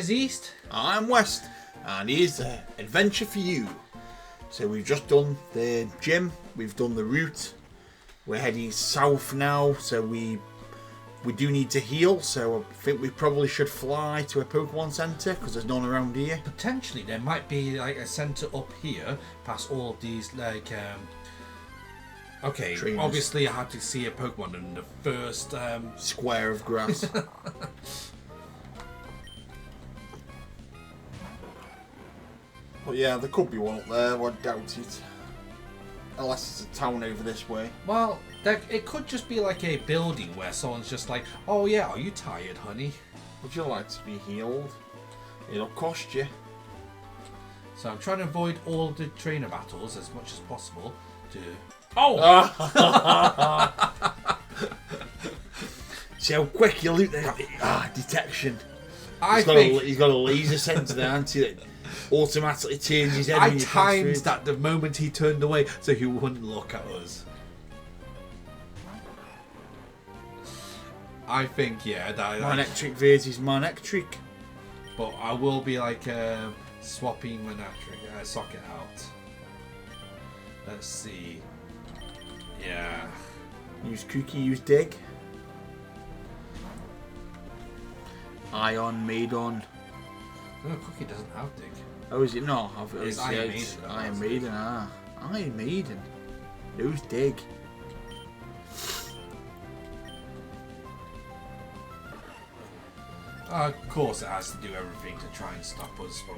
is East. I'm West, and here's the adventure for you. So we've just done the gym, we've done the route, we're heading south now, so we do need to heal, so I think we probably should fly to a Pokemon Center, because there's none around here. Potentially there might be like a center up here, past all of these like okay, trainers. Obviously I have to see a Pokemon in the first Square of grass. But yeah, there could be one up there, I doubt it. Unless it's a town over this way. Well, it could just be like a building where someone's just like, oh yeah, are you tired, honey? Would you like to be healed? It'll cost you. So I'm trying to avoid all the trainer battles as much as possible to... Oh! See how quick you loot there? Detection. He's got a laser sensor there, hasn't he? That automatically turns his head. I timed that the moment he turned away so he wouldn't look at us. I think, yeah, that... Manectric versus Manectric. But I will be like swapping Manectric socket out. Let's see. Yeah. Use Cookie, use Dig. Ion, Maidon. No, Cookie doesn't have Dig. Oh, is it not? It's Iron Maiden. Iron Maiden, Iron Maiden. Who's Dig? Of course it has to do everything to try and stop us from...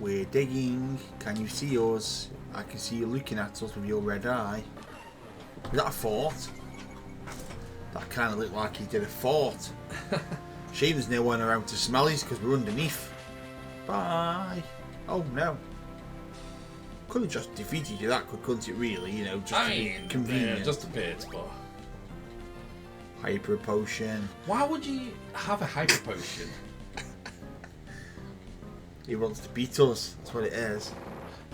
We're digging. Can you see us? I can see you looking at us with your red eye. Is that a fort? That kind of looked like he did a fort. Shame there's no one around to smell us because we're underneath. Bye. Oh no. Could have just defeated you that quick, couldn't it really? You know, just convenient. Yeah, just a bit, but... Hyper Potion. Why would you have a Hyper Potion? He wants to beat us. That's what it is.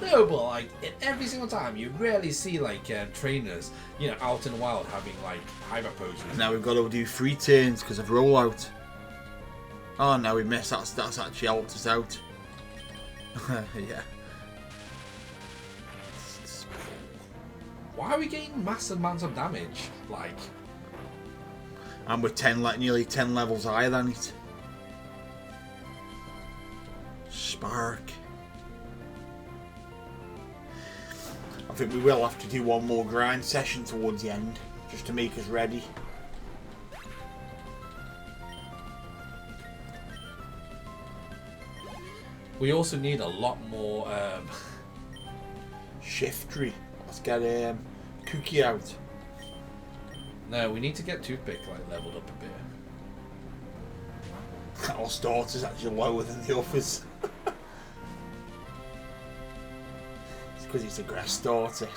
No, but like every single time, you rarely see like trainers, you know, out in the wild having like Hyper Potions. Now we've got to do 3 turns because of rollout. Oh no, we missed. That's actually helped us out. Yeah. Why are we getting massive amounts of damage? Like, and we're nearly 10 levels higher than it. Spark. I think we will have to do one more grind session towards the end, just to make us ready. we also need a lot more Shiftry. Let's get Cookie out. No, we need to get Toothpick like leveled up a bit. Our starter's actually lower than the others. It's because it's a grass starter.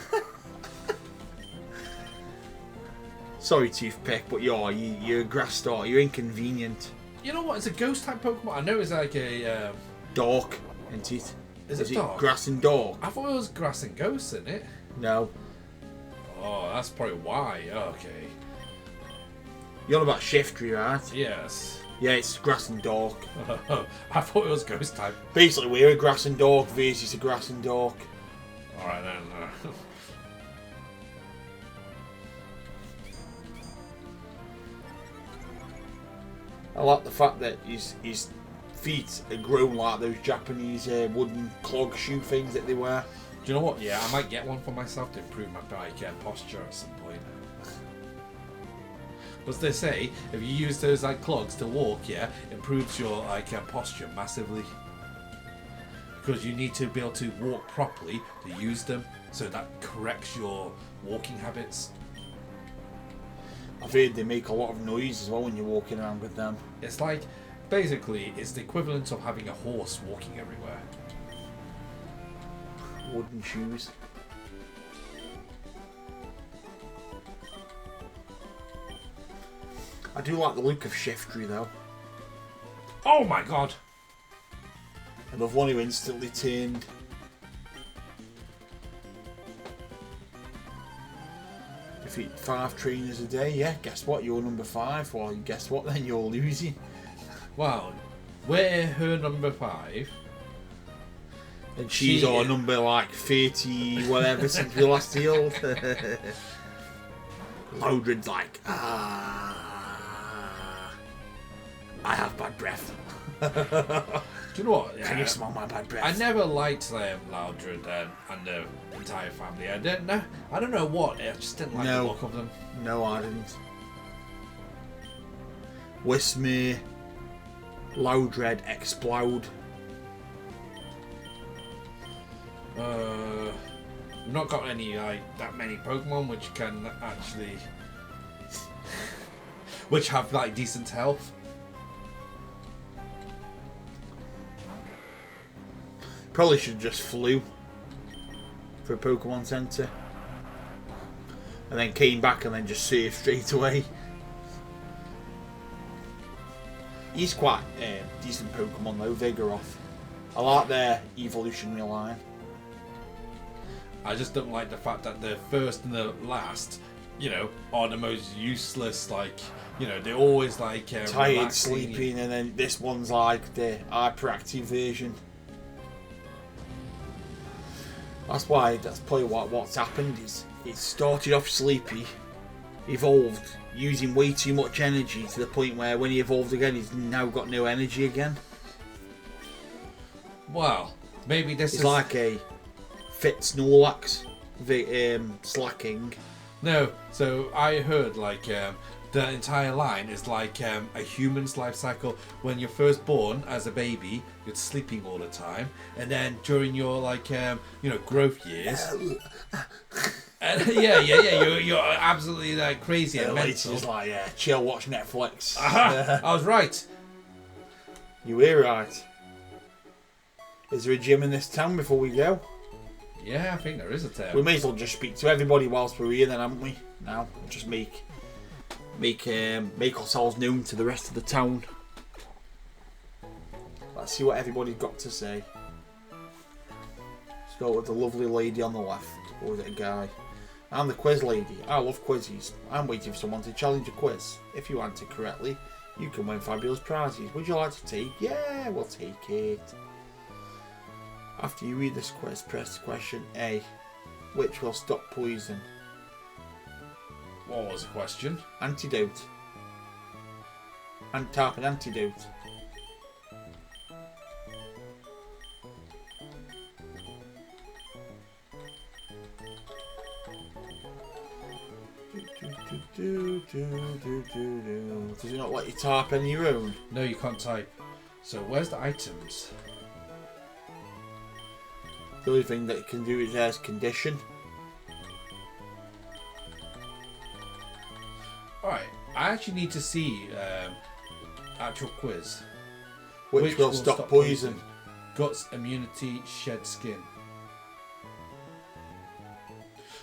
Sorry, Toothpick, but you're a grass starter. You're inconvenient. You know what? It's a ghost type Pokemon. I know it's like a Dark, isn't it? Is it dark? Grass and dark? I thought it was grass and ghosts in it. No. Oh, that's probably why. Okay. You're on about Shiftry, right? Yes. Yeah, it's grass and dark. I thought it was ghost type. Basically, we're a grass and dark versus a grass and dark. Alright then. I like the fact that his feet are grown like those Japanese wooden clog shoe things that they wear. Do you know what? Yeah, I might get one for myself to improve my posture at some point. Because they say if you use those like clogs to walk, yeah, improves your posture massively. Because you need to be able to walk properly to use them, so that corrects your walking habits. I've heard they make a lot of noise as well when you're walking around with them. It's like, basically, it's the equivalent of having a horse walking everywhere. Wooden shoes. I do like the look of Shiftry though. Oh my god! I love one who instantly turned. 5 trainers a day. Yeah, guess what? You're number 5. Well, guess what? Then you're losing. Wow, we're her number 5. And she's our number like 30 whatever since we last healed. Loudred's like, I have bad breath. Do you know what? Can you smell my bad breath? I never liked Loudred and the entire family. I don't know what. I just didn't like the look of them. No, I didn't. Whismere, Loudred, Explode. We've not got any that many Pokemon which can actually which have like decent health. Probably should just flew for a Pokemon Center and then came back and then just saved straight away. He's quite decent Pokemon though, Vigoroth. I like their evolutionary line. I just don't like the fact that the first and the last, you know, are the most useless. Like, you know, they're always like tired, sleeping, and then this one's like the hyperactive version. That's probably what's happened. Is it started off sleepy, evolved using way too much energy to the point where when he evolved again, he's now got no energy again. Well, maybe this is like a fit Snorlax slacking. No, so I heard like the entire line is like a human's life cycle. When you're first born as a baby, you're sleeping all the time, and then during your like growth years, and you're absolutely like crazy and mental. Just like chill, watch Netflix. I was right. You were right. Is there a gym in this town before we go? Yeah, I think there is a town. We may as well just speak to everybody whilst we're here then, haven't we? Now, just make ourselves known to the rest of the town. Let's see what everybody's got to say. Start with the lovely lady on the left. Or is it a guy? I'm the quiz lady. I love quizzes. I'm waiting for someone to challenge a quiz. If you answer correctly, you can win fabulous prizes. Would you like to take? Yeah, we'll take it. After you read this quiz, press question A. Which will stop poison? What was the question? Antidote. And type an antidote. Does it not let you type any your own? No, you can't type. So where's the items? The only thing that it can do is there's condition. Alright, I actually need to see actual quiz. Which will stop poison? Guts, immunity, shed skin.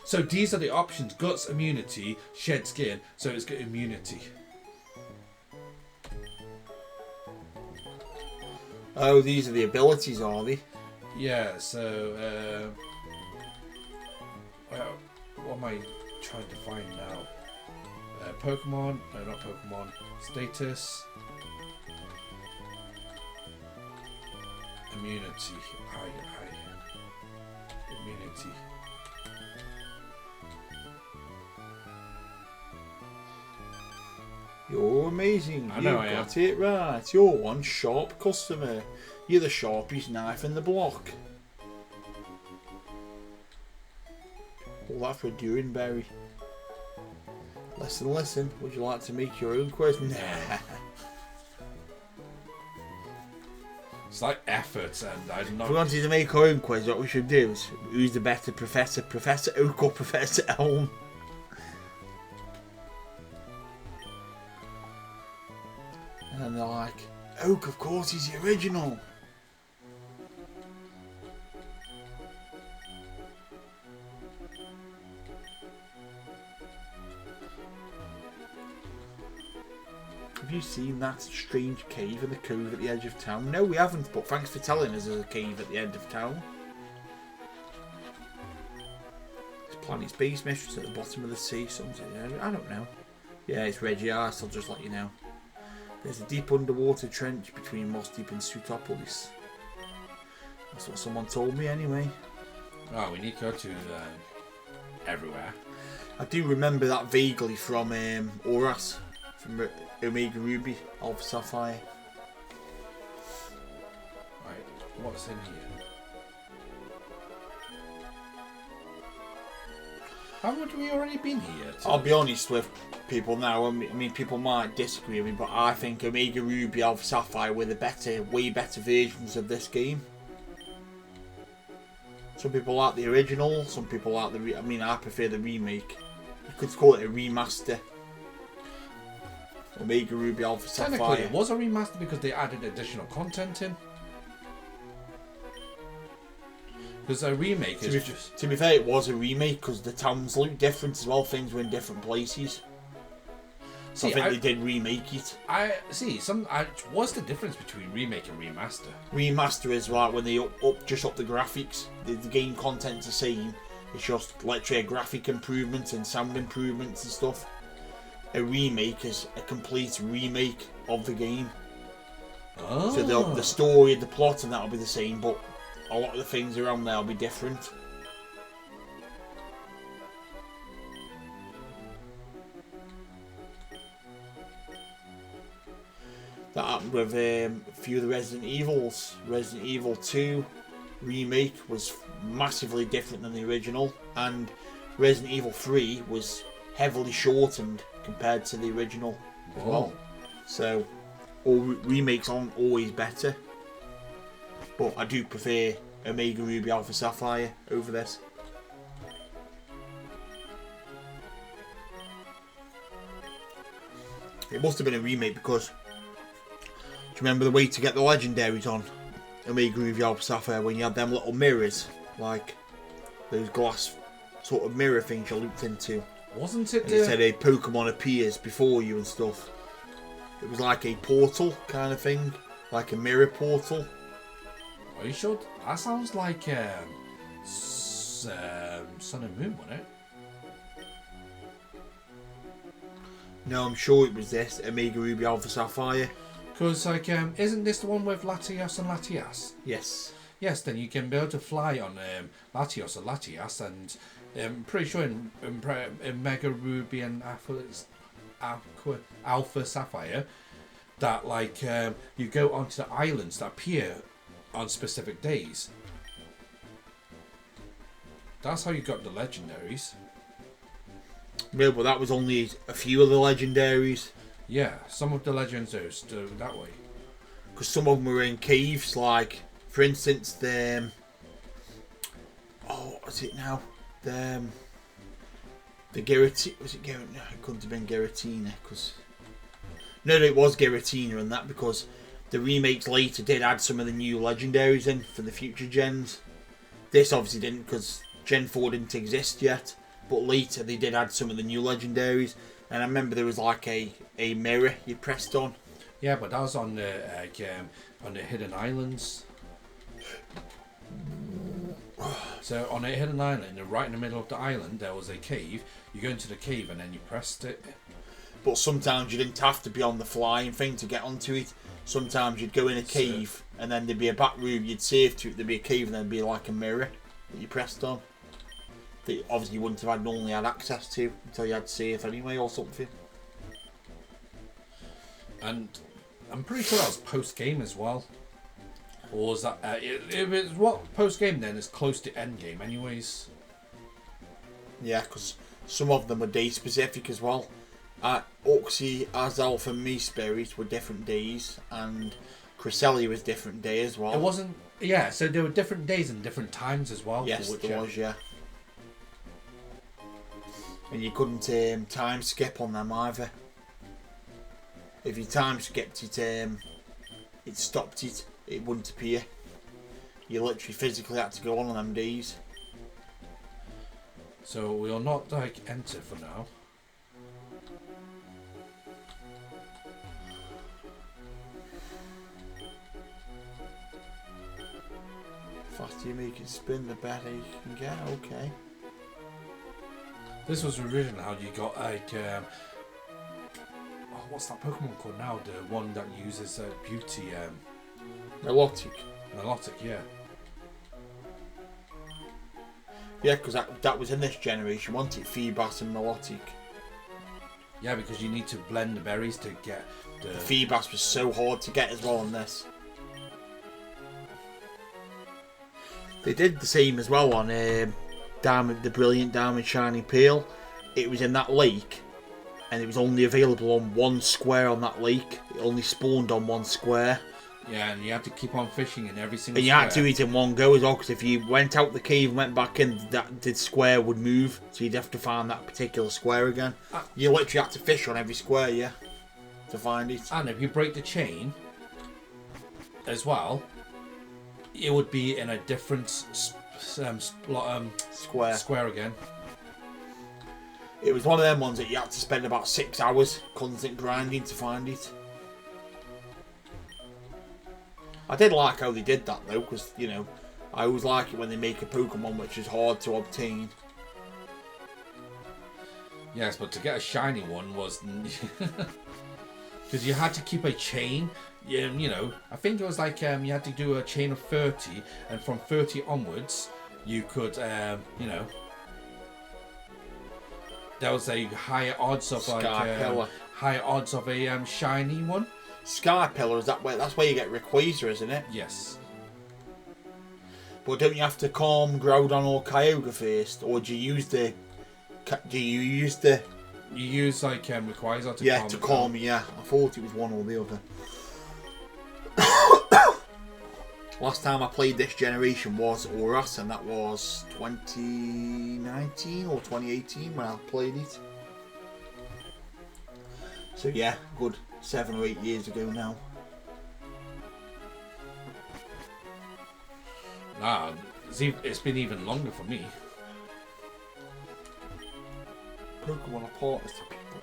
So these are the options. Guts, immunity, shed skin. So it's got immunity. Oh, these are the abilities, are they? Yeah, so well, what am I trying to find now? Pokemon, no, not Pokemon. Status, immunity, immunity. You're amazing. I know you I am. got it right. You're one sharp customer. You're the sharpest knife in the block. Well, that's for Durinberry. Listen. Would you like to make your own quiz? Nah. It's like effort, and I'm not. If we wanted to make our own quiz, what we should do is who's the better professor, Professor Oak or Professor Elm? And they're like, Oak, of course, he's the original. Have you seen that strange cave in the cove at the edge of town? No, we haven't, but thanks for telling us there's a cave at the end of town. It's Planet Space Mistress at the bottom of the sea. Something, I don't know. Yeah, it's Regias, I'll just let you know. There's a deep underwater trench between Moss Deep and Sutopolis. That's what someone told me anyway. Oh, we need to go to everywhere. I do remember that vaguely from Oras, from Omega Ruby, Alpha Sapphire. Right, what's in here? Haven't we already been here? I'll be honest with people now. I mean, people might disagree with me, but I think Omega Ruby, Alpha Sapphire were the way better versions of this game. Some people like the original. Some people like the. I prefer the remake. You could call it a remaster. Omega Ruby, Alpha Sapphire. Technically, it was a remaster because they added additional content in. Because a remake is just... To be fair, it was a remake because the towns look different as well. Things were in different places. So I think they did remake it. What's the difference between remake and remaster? Remaster is like when they just up the graphics. The game content's the same. It's just literally graphic improvements and sound improvements and stuff. A remake is a complete remake of the game. Oh. So the story, the plot, and that'll be the same, but a lot of the things around there will be different. That happened with a few of the Resident Evils. Resident Evil 2 remake was massively different than the original, and Resident Evil 3 was heavily shortened compared to the original as well. So all remakes aren't always better, but I do prefer Omega Ruby Alpha Sapphire over this. It must have been a remake because do you remember the way to get the legendaries on Omega Ruby Alpha Sapphire when you had them little mirrors, like those glass sort of mirror things you looked into? Wasn't it? And it said a Pokemon appears before you and stuff. It was like a portal kind of thing, like a mirror portal. Are you sure? That sounds like Sun and Moon, wasn't it? No, I'm sure it was this Omega Ruby Alpha Sapphire. Because isn't this the one with Latias and Latias? Yes. Yes, then you can be able to fly on Latios or Latias, and I'm pretty sure in Mega Ruby and Alpha Sapphire that you go onto the islands that appear on specific days. That's how you got the legendaries. No, but that was only a few of the legendaries. Yeah, some of the legendaries do that way. Because some of them were in caves, like, for instance, what's it now? The Giratina, was it Giratina? No, it couldn't have been Giratina, because... No, it was Giratina and that, because the remakes later did add some of the new legendaries in for the future gens. This obviously didn't, because Gen 4 didn't exist yet, but later they did add some of the new legendaries. And I remember there was like a mirror you pressed on. Yeah, but that was on the hidden islands. So on a hidden island, right in the middle of the island, there was a cave. You go into the cave and then you pressed it. But sometimes you didn't have to be on the flying thing to get onto it. Sometimes you'd go in a cave and then there'd be a back room you'd save to it. There'd be a cave and there'd be like a mirror that you pressed on. That obviously you wouldn't have normally had access to until you had save anyway or something. And I'm pretty sure that was post game as well. Or was that it was what post game then is close to end game anyways. Yeah, because some of them are day specific as well. Oxy, Azalf and Measpirit were different days, and Cresselia was different day as well. It wasn't, yeah, so there were different days and different times as well. Yes, there was, yeah. And you couldn't time skip on them either. If you time skipped it, it stopped it. It wouldn't appear. You literally physically had to go on them days. So we'll not enter for now. The faster you make it spin, the better you can get. Okay. This was originally how you got like what's that Pokemon called now? The one that uses beauty Melodic. Melodic, yeah. Yeah, because that was in this generation, wasn't it? Feebas and Melodic. Yeah, because you need to blend the berries to get the Feebas was so hard to get as well on this. They did the same as well on Diamond, the Brilliant Diamond Shiny Pearl. It was in that lake, and it was only available on one square on that lake. It only spawned on one square. Yeah, and you have to keep on fishing in every single And you square. had to do it in one go as well, because if you went out the cave and went back in, the square would move, so you'd have to find that particular square again. You literally had to fish on every square, yeah, to find it. And if you break the chain as well, it would be in a different square again. It was one of them ones that you had to spend about 6 hours constant grinding to find it. I did like how they did that though, because, you know, I always like it when they make a Pokemon which is hard to obtain. Yes, but to get a shiny one was... Because you had to keep a chain, you know, I think it was like you had to do a chain of 30, and from 30 onwards, you could, you know, there was a higher odds of higher odds of a shiny one. Sky Pillar, is that where? That's where you get Rayquaza, isn't it? Yes. But don't you have to calm Groudon or Kyogre first, or do you use the? You use like Rayquaza to calm. Yeah, I thought it was one or the other. Last time I played this generation was Oras, and that was 2019 or 2018 when I played it. So yeah, good 7 or 8 years ago now. Nah, it's been even longer for me. Pokemon are partners to people.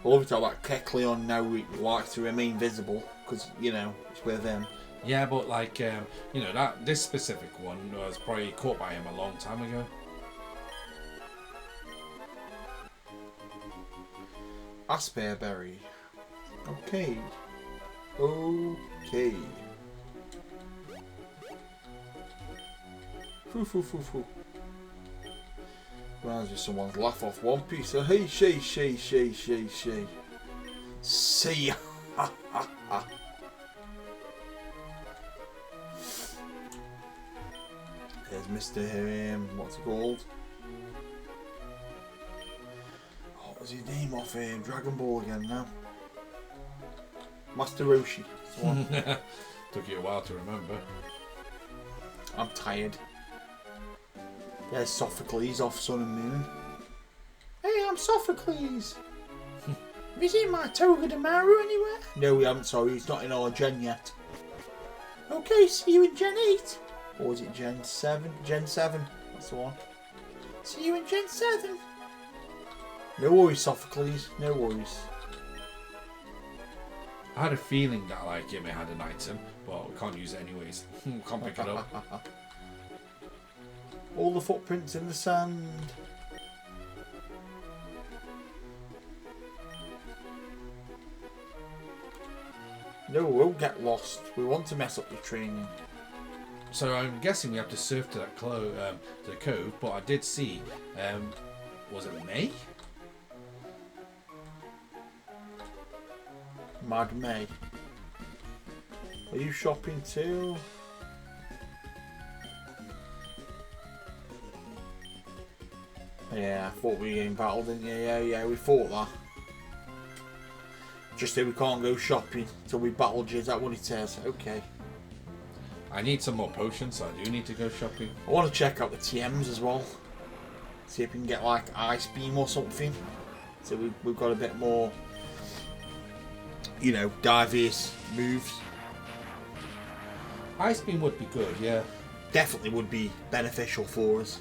I love it how that Kecleon now likes to remain visible because, you know, it's with them. Yeah, but like, you know, this specific one was probably caught by him a long time ago. Aspearberry. Okay. Okay. Foo. Reminds me of someone's laugh off One Piece. So, hey, say. See ya. There's Mr. What's it called? What was his name off Dragon Ball again now? Master Roshi. Took you a while to remember. I'm tired. There's Sophocles off Sun and Moon. Hey, I'm Sophocles. Have you seen my Togedemaru anywhere? No, we haven't, sorry. It's not in our gen yet. Okay, see you in Gen 8. Or was it Gen 7? Gen 7. That's the one. See you in Gen 7. No worries, Sophocles. No worries. I had a feeling that like it may had an item, but we can't use it anyways. Can't pick it up. All the footprints in the sand. No, we won't get lost. We want to mess up your training. So I'm guessing we have to surf to that to the cove, but I did see, was it May? Mad May. Are you shopping too? Yeah, I thought we were getting battled, didn't you? Yeah, we thought that. Just that we can't go shopping till we battled you, is that what it says? Okay. I need some more potions, so I do need to go shopping. I want to check out the TMs as well. See if we can get like Ice Beam or something. So we've got a bit more, you know, diverse moves. Ice Beam would be good, yeah. Definitely would be beneficial for us.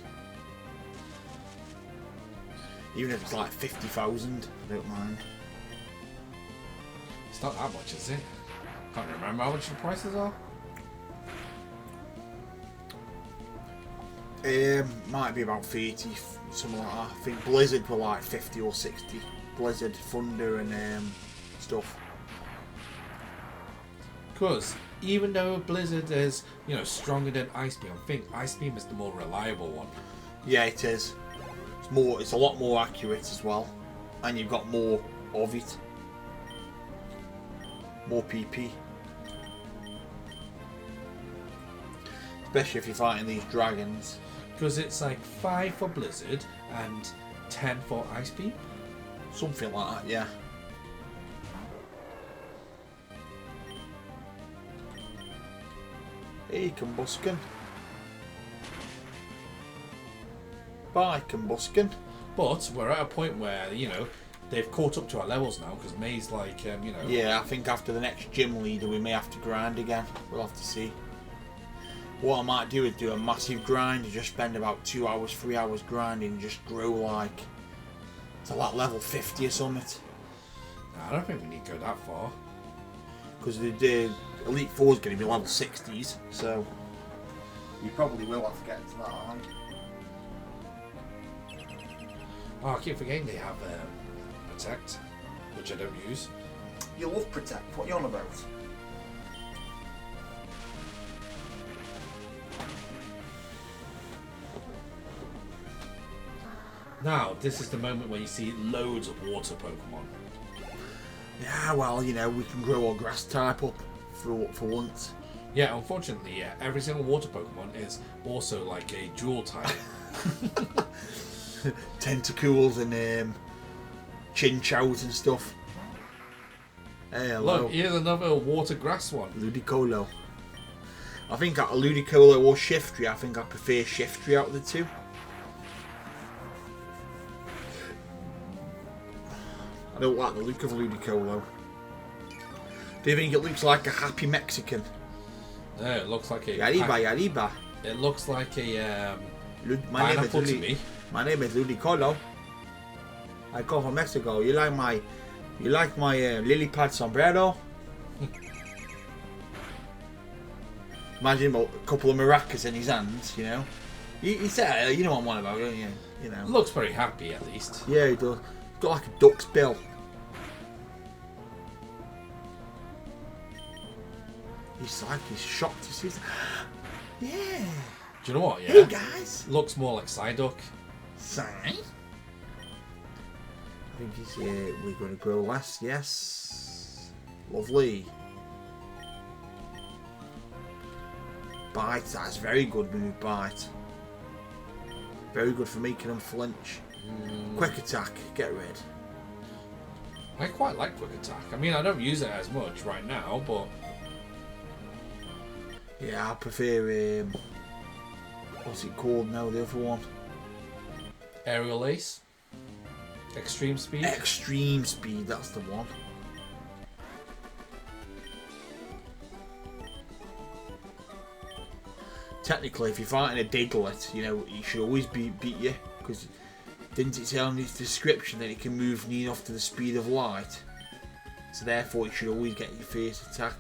Even if it's like 50,000, I don't mind. It's not that much, is it? Can't remember how much the prices are. Might be about 30, something like that. I think Blizzard were like 50 or 60. Blizzard, Thunder, and stuff. Because even though Blizzard is, you know, stronger than Ice Beam, I think Ice Beam is the more reliable one. Yeah, it is. It's a lot more accurate as well, and you've got more of it. More PP. Especially if you're fighting these dragons. Because it's like 5 for Blizzard and 10 for Ice Beam. Something like that, yeah. Hey, Combusken. Bye, Combusken. But we're at a point where, you know, they've caught up to our levels now, because May's like, you know... Yeah, I think after the next gym leader we may have to grind again. We'll have to see. What I might do is do a massive grind and just spend about 2 hours, 3 hours grinding and just grow like to like level 50 or something. Nah, I don't think we need to go that far. Because the Elite Four is going to be level 60s, so you probably will have to get to that, aren't you? Oh, I keep forgetting they have Protect, which I don't use. You love Protect, what are you on about? Now, this is the moment where you see loads of water Pokemon. Yeah, well, you know, we can grow our grass type up for once. Yeah, unfortunately, yeah, every single water Pokemon is also like a dual type. Tentacles and Chinchows and stuff. Hey, hello. Look, here's another water grass one. Ludicolo. I think a Ludicolo or Shiftry, I think I prefer Shiftry out of the two. I don't like the look of Ludicolo. Do you think it looks like a happy Mexican? No, it looks like a... Yariba. It looks like a pineapple to me. My name is Ludicolo. I come from Mexico. You like my lily pad sombrero? Imagine a couple of maracas in his hands, you know. He said, you know what I'm on about, don't you? You know. Looks very happy, at least. Yeah, he does. He's got like a duck's bill. He's shocked to see. Yeah. Do you know what? Yeah. Hey guys. Looks more like Psyduck. I think he's we're going to grow less. Yes. Lovely. Bite. That's very good move. Bite. Very good for making them flinch. Quick attack. Get rid. I quite like Quick Attack. I mean, I don't use it as much right now, but... Yeah, I prefer, what's it called now, the other one? Aerial Ace. Extreme Speed. Extreme Speed, that's the one. Technically, if you're fighting a Diglett, you know, he should always beat you, because didn't it tell in its description that it can move near enough to the speed of light? So therefore, it should always get your first attack.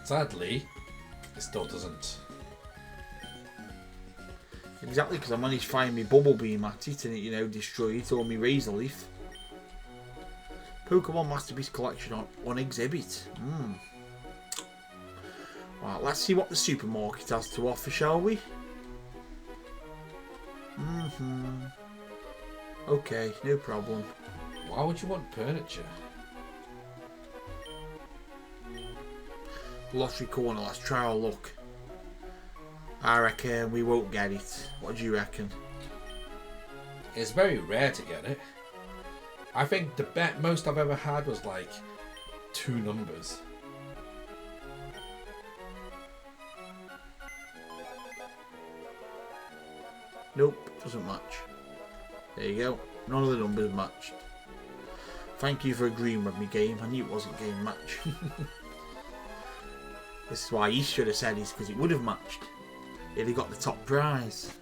Sadly, it still doesn't. Exactly, because I managed to find me Bubble Beam at it and it, you know, destroy it, or me Razor Leaf. Pokemon Masterpiece Collection on exhibit. Right, let's see what the supermarket has to offer, shall we? Okay, no problem. Why would you want furniture? Lottery corner, let's try our luck. I reckon we won't get it. What do you reckon? It's very rare to get it. I think the most I've ever had was like 2 numbers. Nope, doesn't match. There you go. None of the numbers matched. Thank you for agreeing with me, game. I knew it wasn't game match. This is why he should have said it, because it would have matched. If he got the top prize.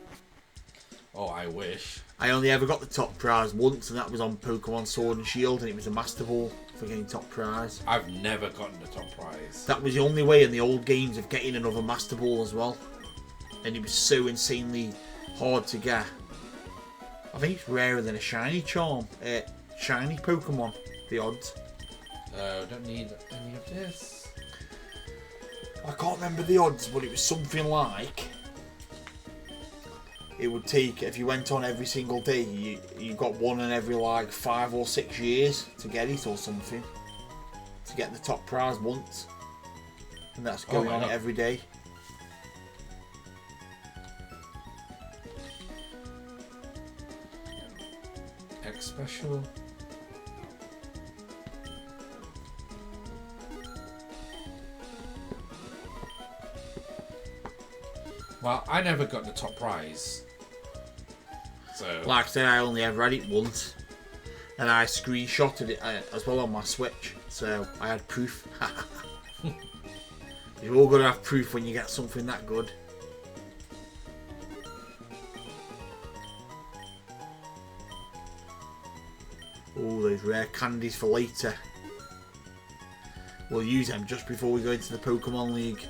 Oh, I wish. I only ever got the top prize once, and that was on Pokemon Sword and Shield, and it was a Master Ball for getting top prize. I've never gotten the top prize. That was the only way in the old games of getting another Master Ball as well. And it was so insanely hard to get. I think it's rarer than a shiny charm. Shiny Pokemon, the odds. Don't need any of this. I can't remember the odds, but it was something like... It would take, if you went on every single day, you got one in every like 5 or 6 years to get it or something. To get the top prize once. And that's going on it every day. X special. Well, I never got the top prize. So, Like I said, I only ever had it once. And I screenshotted it as well on my Switch. So I had proof. You've all got to have proof when you get something that good. Oh, those rare candies for later. We'll use them just before we go into the Pokemon League.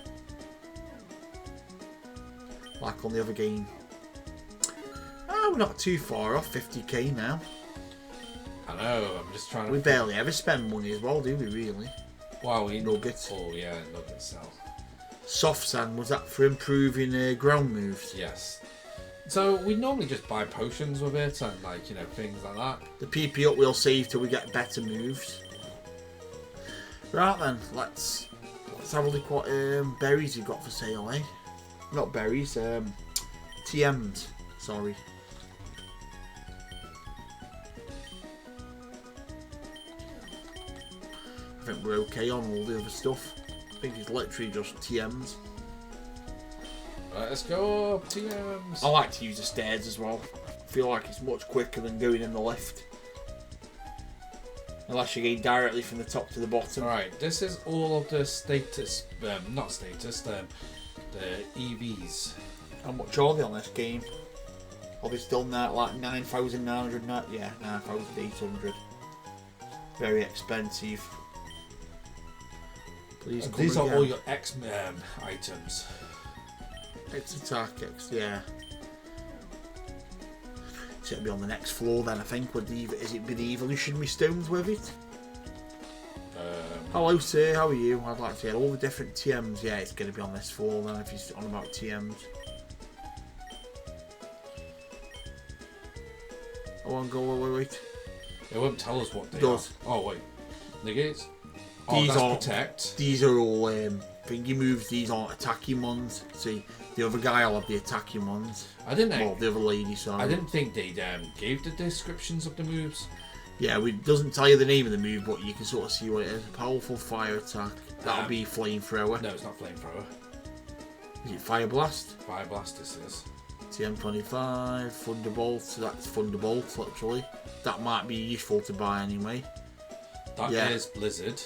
Like on the other game. We're not too far off 50k now. I know, I'm just trying to... We barely ever spend money as well, do we really? Wow, we... Nuggets. Oh yeah, nuggets sell. Soft Sand, was that for improving ground moves? Yes. So we normally just buy potions with it and like, you know, things like that. The PP up we'll save till we get better moves. Right then, let's have a look what berries you got for sale, eh? Not berries, TMs, sorry. I think we're okay on all the other stuff. I think it's literally just TMs. Right, let's go up, TMs. I like to use the stairs as well. I feel like it's much quicker than going in the lift. Unless you're going directly from the top to the bottom. Alright, this is all of the status, not status, the EVs. How much are they on this game? Are they still now like 9,900? Yeah, 9,800. Very expensive. Please come These again. are all your X items. X attack, X, yeah. So it'll be on the next floor then, I think. With the, is it be the evolutionary stones with it? Hello sir, how are you? I'd like to get all the different TMs. Yeah, it's going to be on this floor then if you're on about TMs. I won't go, wait. It won't tell us what they does. are. Oh wait, negates. Oh, These that's are protect. These are all thingy moves. These aren't attacking ones. See, the other guy will have the attacking ones. I didn't. Well, the other lady, sorry. I didn't think they gave the descriptions of the moves. Yeah, it doesn't tell you the name of the move, but you can sort of see what it is. Powerful fire attack. That'll be flamethrower. No, it's not flamethrower. Is it fire blast? Fire blast. This is. TM25, Thunderbolt. So that's Thunderbolt, literally. That might be useful to buy anyway. That is Blizzard.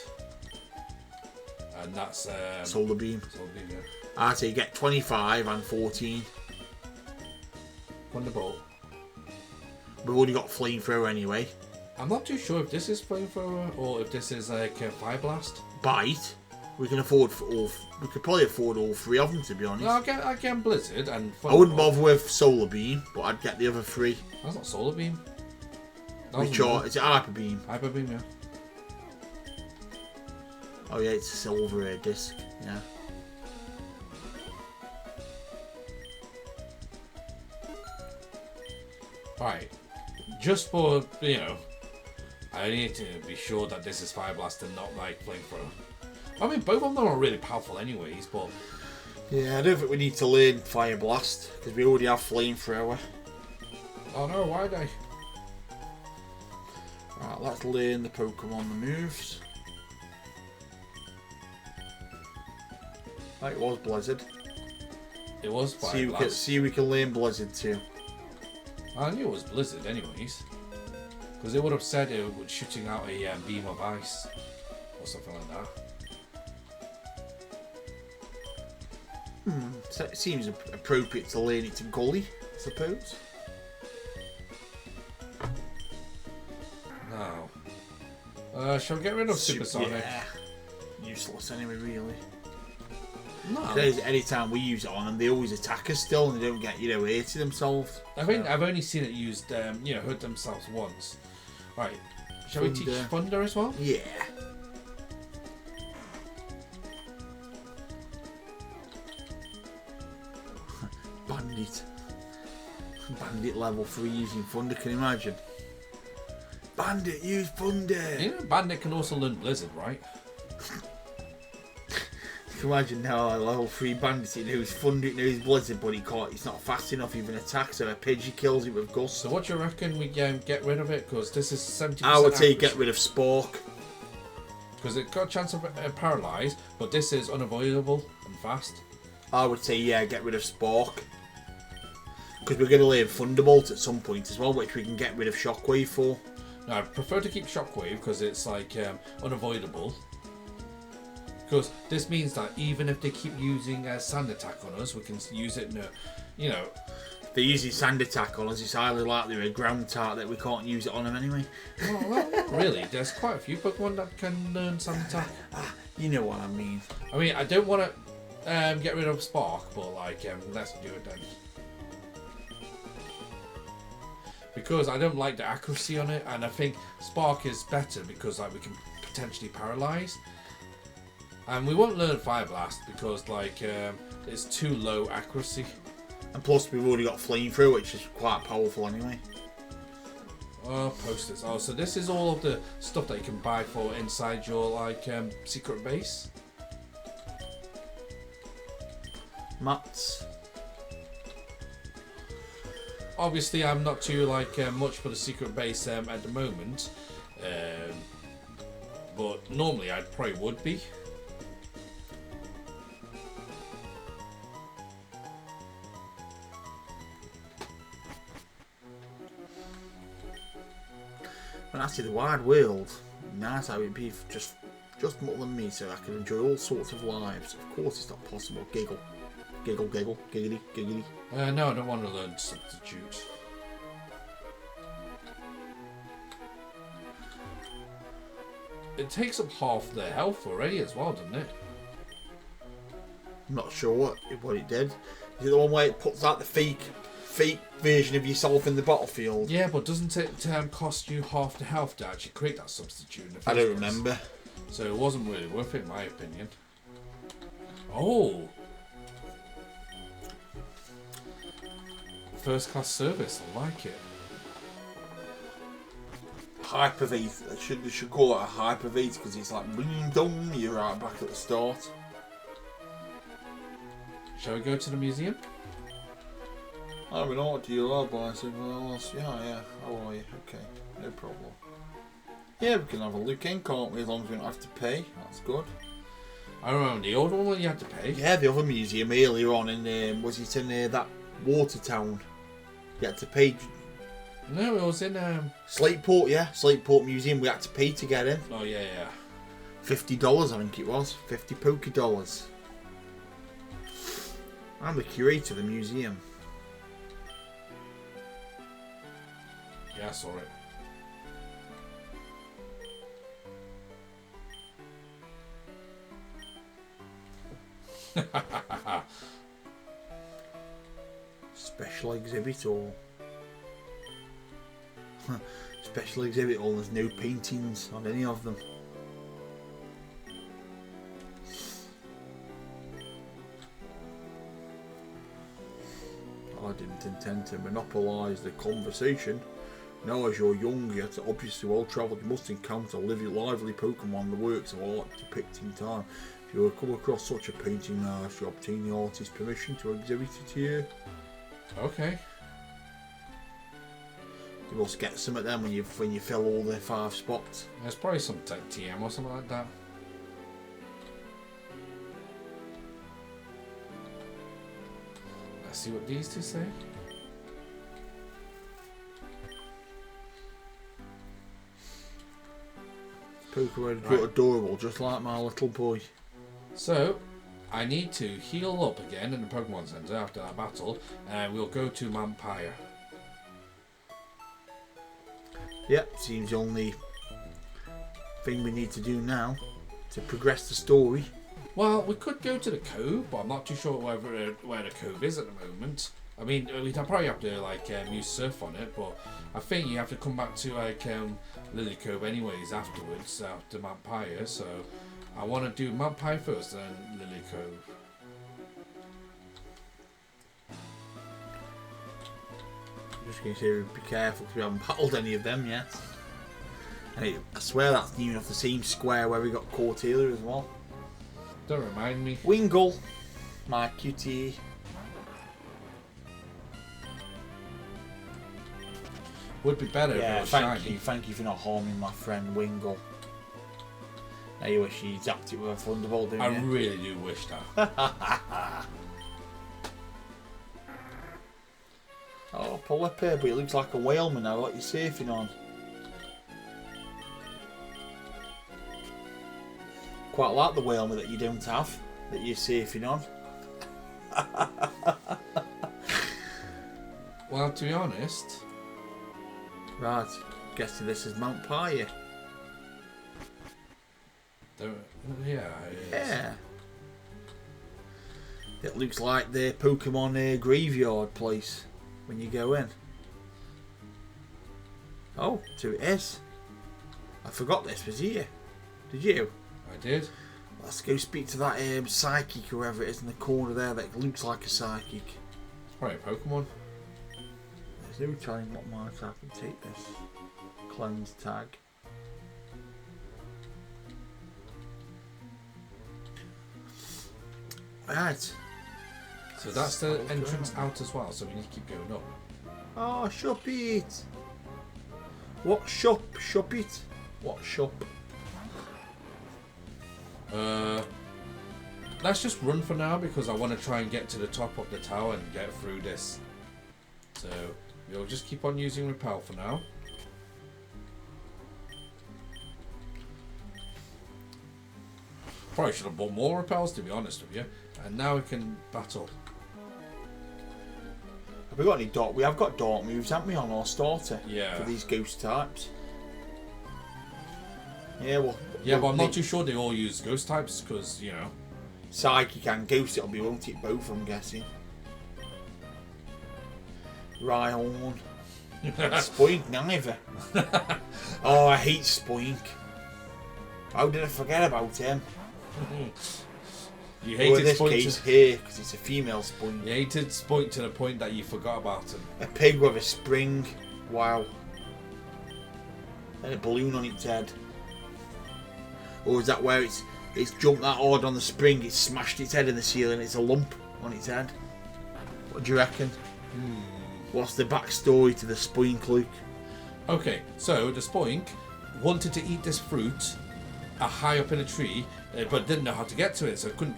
And that's Solar Beam. Solar Beam, yeah. Ah, so you get 25 and 14. Thunderbolt. We've already got flamethrower anyway. I'm not too sure if this is flamethrower or if this is like a fire blast. Bite. We can afford for all. We could probably afford all three of them, to be honest. No, I get Blizzard and Thunderbolt. I wouldn't bother with Solar Beam, but I'd get the other three. That's not Solar Beam. Which are, is it Hyper Beam? Hyper Beam, yeah. Oh yeah, it's a silver disc. Yeah. Alright. Just for, you know, I need to be sure that this is Fire Blast and not like Flamethrower. I mean, both of them are really powerful anyways, but... Yeah, I don't think we need to learn Fire Blast, because we already have Flamethrower. Oh no, why they? Right, let's learn the Pokemon the moves. That was Blizzard. It was Fire Blast. See, we can learn Blizzard too. I knew it was Blizzard anyways. Because it would have said it was shooting out a beam of ice. Or something like that. So it seems appropriate to learn it to Gully, I suppose. Now. Shall we get rid of Supersonic? Yeah. Useless anyway, really. No. Because anytime we use it on them, they always attack us still, and they don't get, hurting themselves. I think I've only seen it used, hurt themselves once. Right. Shall we teach Thunder as well? Yeah. Bandit level 3 using Thunder, can you imagine? Bandit, use Thunder! You know, Bandit can also learn Blizzard, right? You can imagine now a level 3 bandit, it knows Thunder, it knows Blizzard, but it's not fast enough even attack, so a Pidgey kills it with Gust. So what do you reckon we get rid of it? Because this is 70%. I would say get rid of Spork. Because it got a chance of paralyze, but this is unavoidable and fast. I would say, yeah, get rid of Spork. Because we're going to learn Thunderbolt at some point as well, which we can get rid of Shockwave for. No, I prefer to keep Shockwave because it's like unavoidable. Because this means that even if they keep using Sand Attack on us, we can use it in a, If they're using Sand Attack on us, it's highly likely a ground type that we can't use it on them anyway. Well, really, there's quite a few Pokemon that can learn Sand Attack. You know what I mean. I mean, I don't want to get rid of Spark, but like, let's do it then. Because I don't like the accuracy on it, and I think Spark is better because like we can potentially paralyze. And we won't learn Fire Blast because like it's too low accuracy. And plus we've already got Flamethrower, which is quite powerful anyway. Oh, posters. Oh, so this is all of the stuff that you can buy for inside your like secret base. Mats. Obviously, I'm not too like much for the secret base at the moment, but normally I probably would be. When I see the wide world, nice how it'd be just more than me, so I can enjoy all sorts of lives. Of course, it's not possible. Giggle, giggle, giggle, giggity, giggity. No, I don't want to learn Substitute. It takes up half their health already as well, doesn't it? I'm not sure what it did. Is it the one where it puts out the fake version of yourself in the battlefield? Yeah, but doesn't it cost you half the health to actually create that substitute? In the I don't first place? remember. So it wasn't really worth it, in my opinion. Oh! First class service, I like it. Hypervate. They should call it a Hypervate because it's like boom, dong, you're right back at the start. Shall we go to the museum? I have an art dealer, but I said, well, yeah, how are you? Okay, no problem. Yeah, we can have a look in, can't we, as long as we don't have to pay. That's good. I remember the old one when you had to pay. Yeah, the other museum earlier on in, was it in that water town? You had to pay. No, it was in Slateport, yeah. Slateport Museum, we had to pay to get in. Oh, yeah, yeah. $50, I think it was. 50 Poké-Dollars. I'm the curator of the museum. Yeah, I saw it. Special exhibit or special exhibit or there's no paintings on any of them. I didn't intend to monopolise the conversation. Now as you're young yet obviously well travelled, you must encounter lively Pokemon, the works of art depicting time. If you come across such a painting now, you obtain the artist's permission to exhibit it to you. Okay. You must get some at them when you fill all the 5 spots. There's probably some TM or something like that. Let's see what these two say. Pokemon are adorable, just like my little boy. So, I need to heal up again in the Pokemon Center after that battle, and we'll go to Vampire. Yep, seems only thing we need to do now to progress the story. Well, we could go to the cove, but I'm not too sure where the cove is at the moment. I mean, we'd probably have to like use surf on it, but I think you have to come back to like Lily Cove anyways afterwards, after Mount Pyre. So I want to do Mount Pyre first, and then Lily Cove. I'm just going to say be careful because we haven't battled any of them yet. And I swear that's near enough the same square where we got caught earlier as well. Don't remind me. Wingull, my cutie. Would be better if it was shiny. Thank you for not harming my friend Wingull. Now you wish you zapped it with a thunderbolt, don't you? I really do wish that. Oh, Polypia, but it looks like a whaleman now. What are you surfing on? Quite like the whaleman that you don't have, that you're surfing on. Well, to be honest. Right, guessing this is Mount Pyre. Yeah, it is. Yeah. It looks like the Pokemon graveyard place when you go in. Oh, so it is. I forgot this was here. Did you? I did. Let's go speak to that psychic, whoever it is in the corner there that looks like a psychic. It's probably a Pokemon. There's no telling what might happen. Take this. Clones tag. Right. So that's the entrance out as well, so we need to keep going up. Oh, shop it. What shop? Shop it. What shop? Let's just run for now because I want to try and get to the top of the tower and get through this. So we'll just keep on using repel for now. Probably should have bought more repels, to be honest with you. And now we can battle. Have we got any dark? We have got dark moves, haven't we, on our starter? Yeah. For these ghost types. Yeah, well. Yeah, but I'm not too sure they all use ghost types because, you know. Psychic and ghost, it'll be, won't it? Both, I'm guessing. Rhyhorn. Spoink, neither. Oh, I hate Spoink. How did I forget about him? You hated in this Spoink case here, because it's a female Spoink. You hated Spoink to the point that you forgot about him. A pig with a spring. Wow. And a balloon on its head. Or is that where it's jumped that hard on the spring, it's smashed its head in the ceiling, it's a lump on its head? What do you reckon? What's the backstory to the Spoink, Luke? Okay, so the Spoink wanted to eat this fruit high up in a tree, but didn't know how to get to it, so it couldn't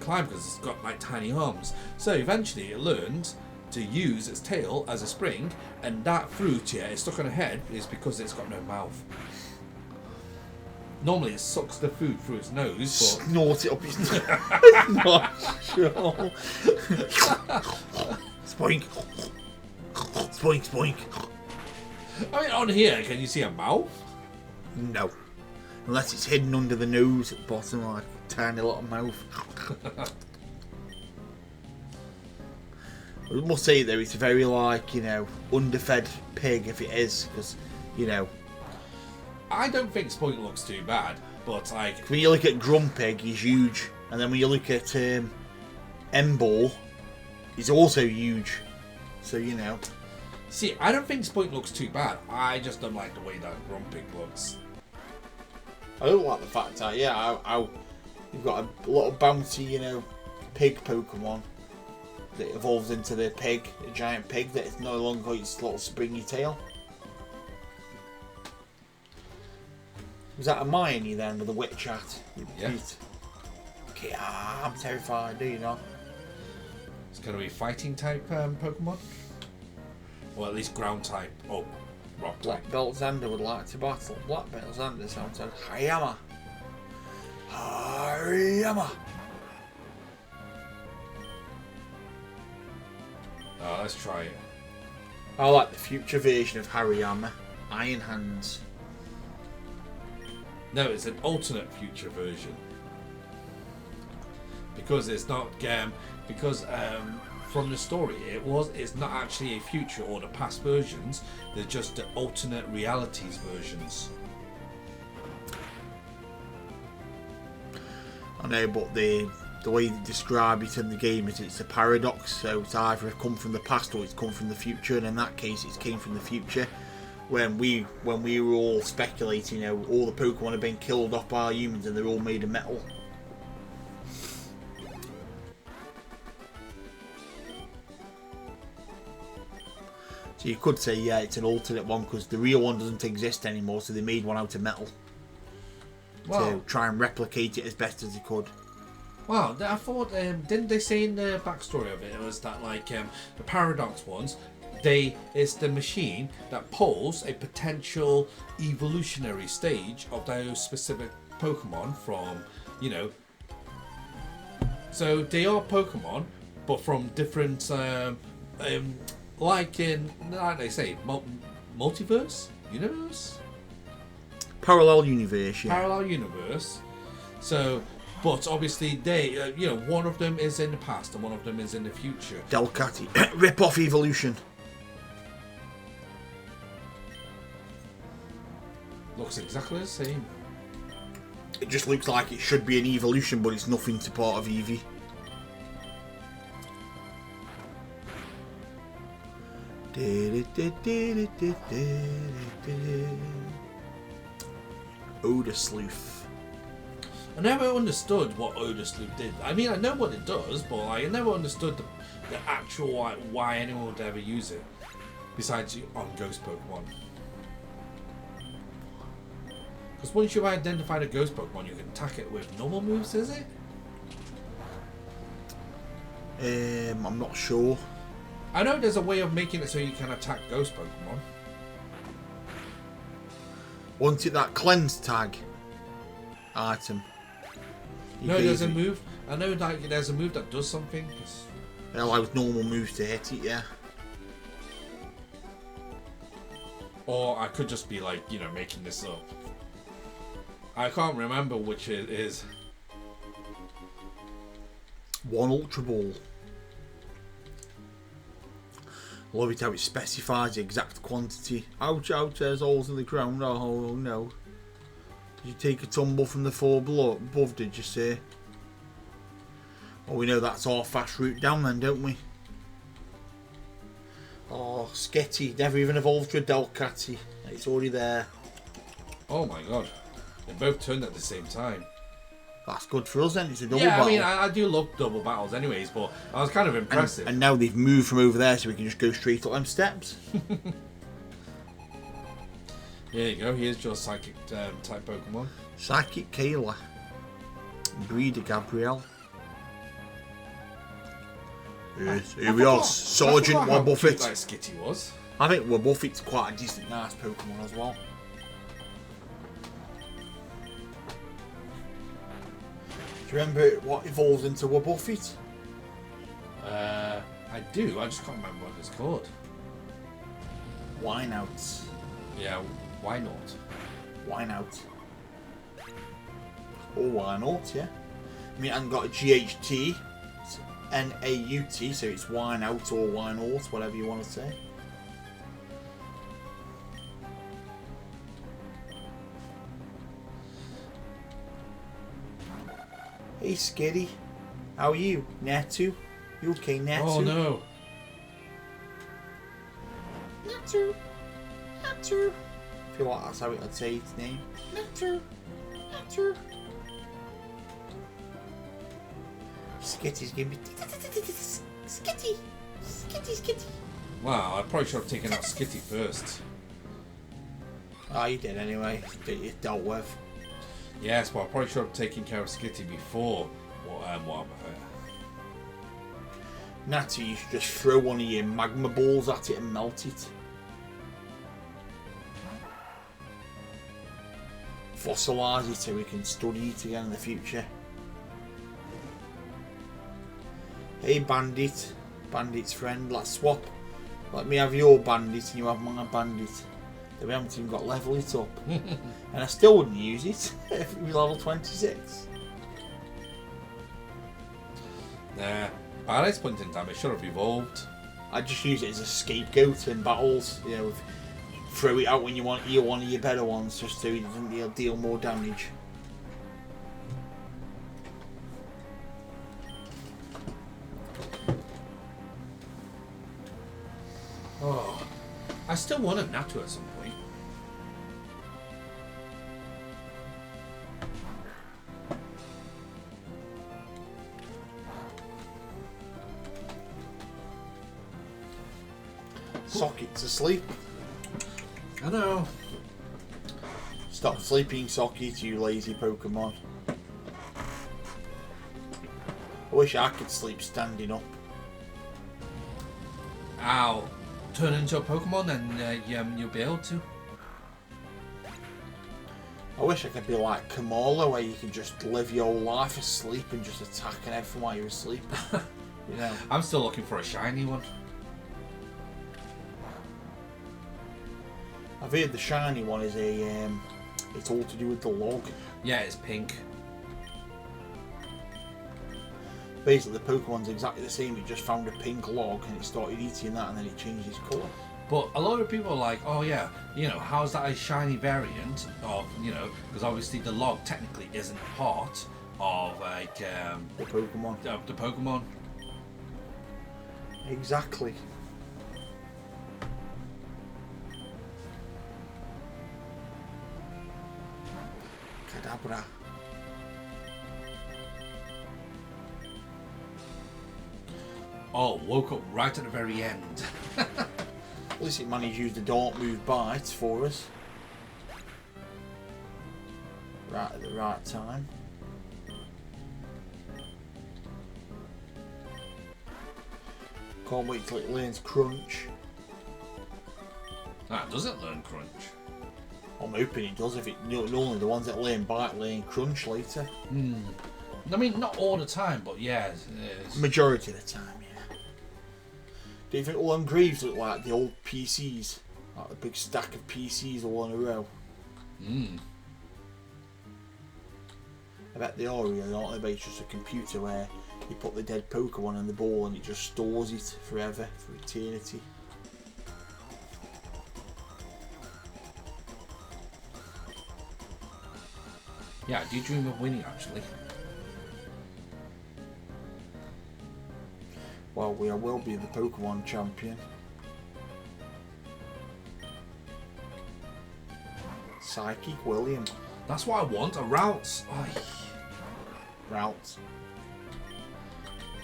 climb because it's got like tiny arms. So eventually it learned to use its tail as a spring, and that fruit, yeah, it's stuck on a head is because it's got no mouth. Normally it sucks the food through its nose, but snort it up its nose. Not sure. Spoink. Spoink, spoink. I mean, on here, can you see a mouth? No. Unless it's hidden under the nose at the bottom, like a tiny little mouth. I must say though, it's a very like, you know, underfed pig if it is, because, you know. I don't think Spoink looks too bad, but like when you look at Grumpig, he's huge, and then when you look at Embor, he's also huge. So you know. See, I don't think Spoink looks too bad. I just don't like the way that Grumpig looks. I don't like the fact that how you've got a little bouncy, you know, pig Pokemon that evolves into the pig, a giant pig that is no longer got its little springy tail. Was that a Hermione then with a witch hat? Yeah. Okay, I'm terrified, do you know? It's going to be fighting type Pokemon? Or at least ground type. Oh, rock type. Black Belt Xander would like to battle. Black Belt Xander sounds like Hayama. Hayama. Oh, let's try it. I like the future version of Hariyama. Iron Hands. No, it's an alternate future version. Because it's not from the story it's not actually a future or the past versions, they're just the alternate realities versions. I know, but the way they describe it in the game is it's a paradox, so it's either come from the past or it's come from the future, and in that case it came from the future. When we were all speculating, you know, all the Pokemon have been killed off by humans and they're all made of metal. So you could say, yeah, it's an alternate one because the real one doesn't exist anymore, so they made one out of metal to try and replicate it as best as they could. Wow, I thought, didn't they say in the backstory of it, was that like the paradox ones, it's the machine that pulls a potential evolutionary stage of those specific Pokemon from, you know. So they are Pokemon, but from different, like they say, multiverse, universe, parallel universe, yeah. Parallel universe. So, but obviously they, one of them is in the past and one of them is in the future. Delcatty, rip off evolution. Looks exactly the same. It just looks like it should be an evolution, but it's nothing to part of Eevee. Odorsleuth. I never understood what Odorsleuth did. I mean, I know what it does, but I never understood the actual why anyone would ever use it. Besides on Ghost Pokemon. Because once you've identified a Ghost Pokemon, you can attack it with normal moves, is it? I'm not sure. I know there's a way of making it so you can attack Ghost Pokemon. Wasn't it that cleanse tag item? No, there's a move. I know that there's a move that does something. It allows normal moves to hit it, yeah. Or I could just be like, making this up. I can't remember which it is. One Ultra Ball. Love it how it specifies the exact quantity. Ouch, ouch, there's holes in the ground. Oh no. Did you take a tumble from the floor above, did you say? Well, we know that's our fast route down then, don't we? Oh, Sketty. Never even evolved to a Delcatty. It's already there. Oh my god. They both turned at the same time. That's good for us then, it's a double battle. I mean, I do love double battles anyways, but I was kind of impressive. And now they've moved from over there so we can just go straight up them steps. There you go, here's your Psychic type Pokemon. Psychic Kayla. Breeder Gabrielle. Yes, here we are, Sergeant Wobbuffet. Like Skitty was. I think Wobbuffet's quite a decent, nice Pokemon as well. Do you remember what evolves into Wobbuffet? I do, I just can't remember what it's called. Wineout. Yeah, why not? Wineout. Or Wineout, yeah. I mean, I haven't got a GHT. It's N-A-U-T, so it's Wineout or Wineout, whatever you want to say. Hey Skitty, how are you? Natu? You okay, Natu? Oh no. Natu. Natu. I feel like that's how I'd say its name. Natu. Natu. Skitty's gonna be Skitty. Skitty, Skitty. Wow, I probably should have taken out Skitty first. Oh, you did anyway. It's dealt with. Yes, but I probably should have taken care of Skitty before what Natty, you should just throw one of your magma balls at it and melt it. Fossilise it so we can study it again in the future. Hey Bandit, Bandit's friend, let's swap. Let me have your Bandit and you have my Bandit. that we haven't even got level it up. And I still wouldn't use it if it was level 26. Nah, by this point in time, it should have evolved. I just use it as a scapegoat in battles. You know, throw it out when you want one of your better ones, just so it doesn't deal more damage. Oh, I still want a Natu at some point. Socket's asleep. I know. Stop sleeping, Socket, you lazy Pokemon. I wish I could sleep standing up. I'll turn into a Pokemon and you'll be able to. I wish I could be like Kamala, where you can just live your whole life asleep and just attacking everything while you're asleep. You know. I'm still looking for a shiny one. I've heard the shiny one is it's all to do with the log. Yeah, it's pink. Basically, the Pokemon's exactly the same. It just found a pink log and it started eating that, and then it changed its colour. But a lot of people are like, oh yeah, you know, how's that a shiny variant of, you know, because obviously the log technically isn't part of like The Pokemon. the Pokemon. Exactly. Kadabra. Oh, woke up right at the very end. At least it managed to use the Don't Move Bites for us. Right at the right time. Can't wait till it learns Crunch. That doesn't learn Crunch. I'm hoping it does. If it normally the ones that learn Bite learn Crunch later. I mean, not all the time, but yeah. Majority of the time, yeah. Do you think all them graves look like the old PCs? Like the big stack of PCs all in a row? I bet they are really, aren't they? But it's just a computer where you put the dead Pokemon in the ball and it just stores it forever, for eternity. Yeah, I do dream of winning, actually. Well, we will be the Pokemon champion. Psychic William. That's what I want, a Routes. Routes.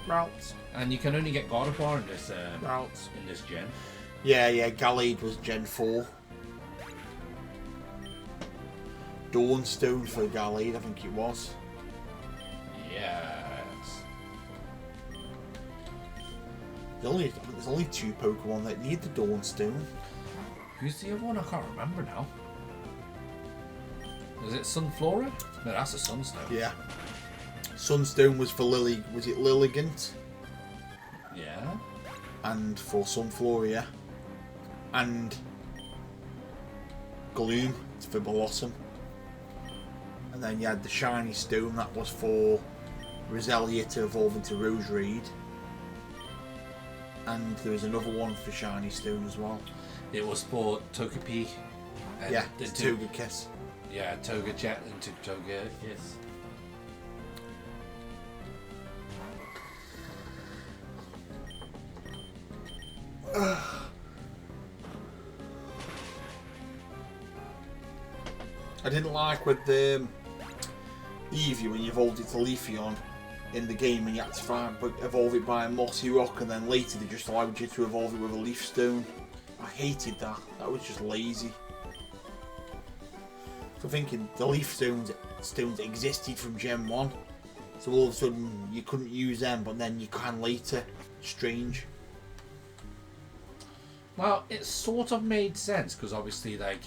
Routes. And you can only get God of War in this Routes. in this gen. Yeah, Gallade was Gen 4. Dawnstone for Gallade, I think it was. Yes. There's only 2 Pokemon that need the Dawnstone. Who's the other one? I can't remember now. Is it Sunflora? No, that's a Sunstone. Yeah. Sunstone was for Lily. Was it Lilligant? Yeah. And for Sunflora. And Gloom for Blossom. And then you had the Shiny Stone, that was for Roselia to evolve into Roserade. And there was another one for Shiny Stone as well. It was for Togepi. And Yeah, the it's Togekiss. Yeah, Togejet and Toga, yes. I didn't like with the Eevee when you evolved it to Leafeon in the game and you had to evolve it by a mossy rock, and then later they just allowed you to evolve it with a leaf stone. I hated that. That was just lazy. So thinking the leaf stones existed from Gen 1, so all of a sudden you couldn't use them, but then you can later. Strange. Well, it sort of made sense because obviously, like,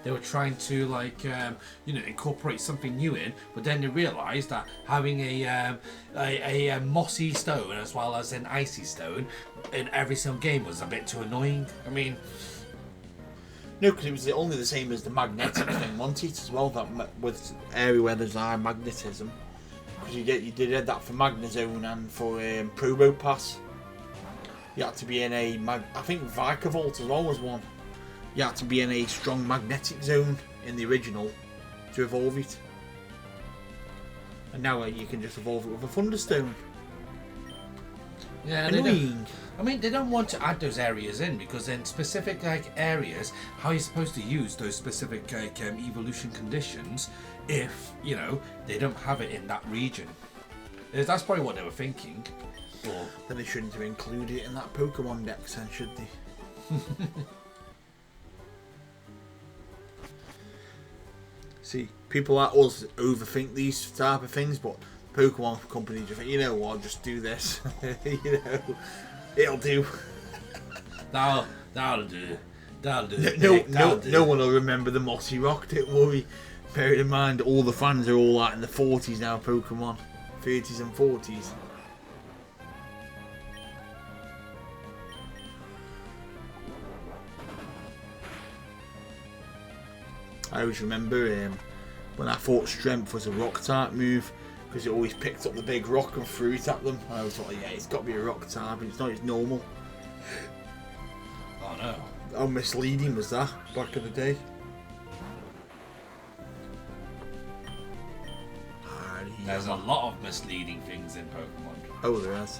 they were trying to, like, you know, incorporate something new in, but then they realised that having a mossy stone as well as an icy stone in every single game was a bit too annoying. I mean, No, because it was only the same as the magnetic thing, wasn't it, as well? That with area where there's high magnetism. Because you did that for Magnezone and for Probo Pass. You had to be in a I think Vikavolt as well was one. You had to be in a strong magnetic zone in the original to evolve it. And now you can just evolve it with a Thunderstone. Yeah, annoying. They don't want to add those areas in because in specific areas, how are you supposed to use those specific evolution conditions if they don't have it in that region? That's probably what they were thinking. Or then they shouldn't have included it in that Pokemon Dex, then, should they? See, people like us overthink these type of things, but Pokemon company just think, you know what, just do this. It'll do. That'll do. No one will remember the Mossy Rock, don't worry. Bear in mind, all the fans are all like in the 40s now, Pokemon. 30s and 40s. I always remember when I thought Strength was a rock type move, because it always picked up the big rock and threw it at them. I always thought, yeah, it's got to be a rock type, and it's not, it's normal. Oh no. How misleading was that back in the day? There's a lot of misleading things in Pokemon. Oh, there is.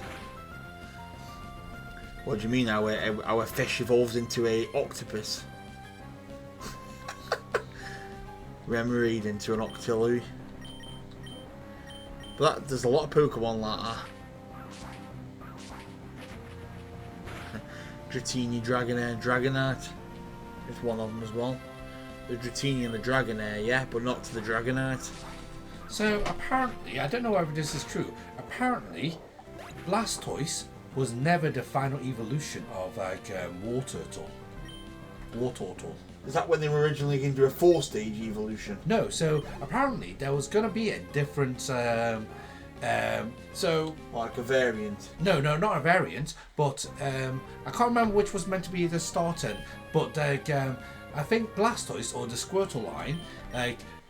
What do you mean our fish evolves into a octopus? Remoraid into an Octillery. But there's a lot of Pokemon like that. Dratini, Dragonair, Dragonite is one of them as well. The Dratini and the Dragonair, yeah, but not to the Dragonite. So apparently, I don't know whether this is true, apparently Blastoise was never the final evolution of Wartortle. Is that when they were originally going to do a 4-stage evolution? No, so apparently there was going to be a different so like a variant? No, not a variant, but I can't remember which was meant to be the starter, but I think Blastoise or the Squirtle line,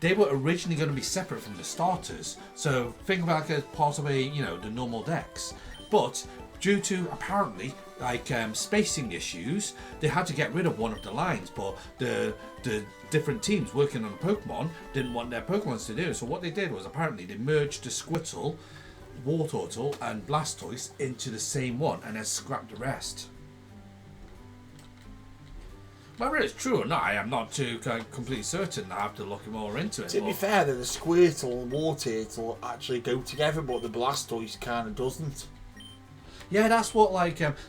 they were originally going to be separate from the starters. So think about it as part of the normal decks. But due to apparently spacing issues, they had to get rid of one of the lines. But the different teams working on Pokemon didn't want their Pokemons to do it. So what they did was apparently they merged the Squirtle, Wartortle, and Blastoise into the same one, and then scrapped the rest. Whether it's true or not, I am not too completely certain. I have to look more into it. To be fair, the Squirtle and Wartortle actually go together, but the Blastoise kind of doesn't. Yeah, that's what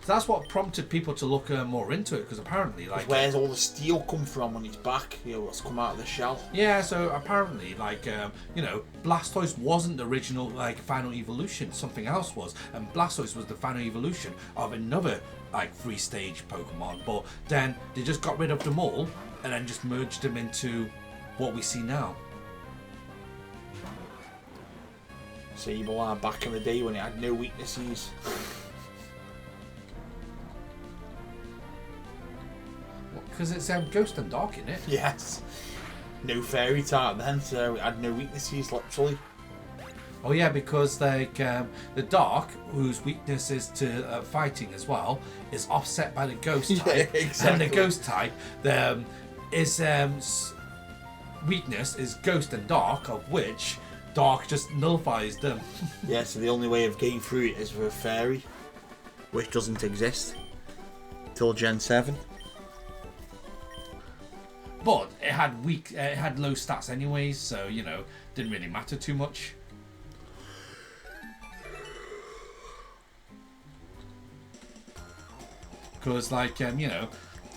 that's what prompted people to look more into it, because apparently where's all the steel come from on its back? What's come out of the shell? Yeah, so apparently Blastoise wasn't the original final evolution. Something else was, and Blastoise was the final evolution of another 3-stage Pokemon. But then they just got rid of them all and then just merged them into what we see now. Sableye back in the day when it had no weaknesses. Because it's Ghost and Dark in it. Yes. No fairy type then, so it had no weaknesses, literally. Oh yeah, because the Dark, whose weakness is to fighting as well, is offset by the Ghost type. Yeah, exactly. And the Ghost type, weakness is Ghost and Dark, of which Dark just nullifies them. Yeah, so the only way of getting through it is with a fairy, which doesn't exist till Gen 7. But it had low stats anyways, so didn't really matter too much. Because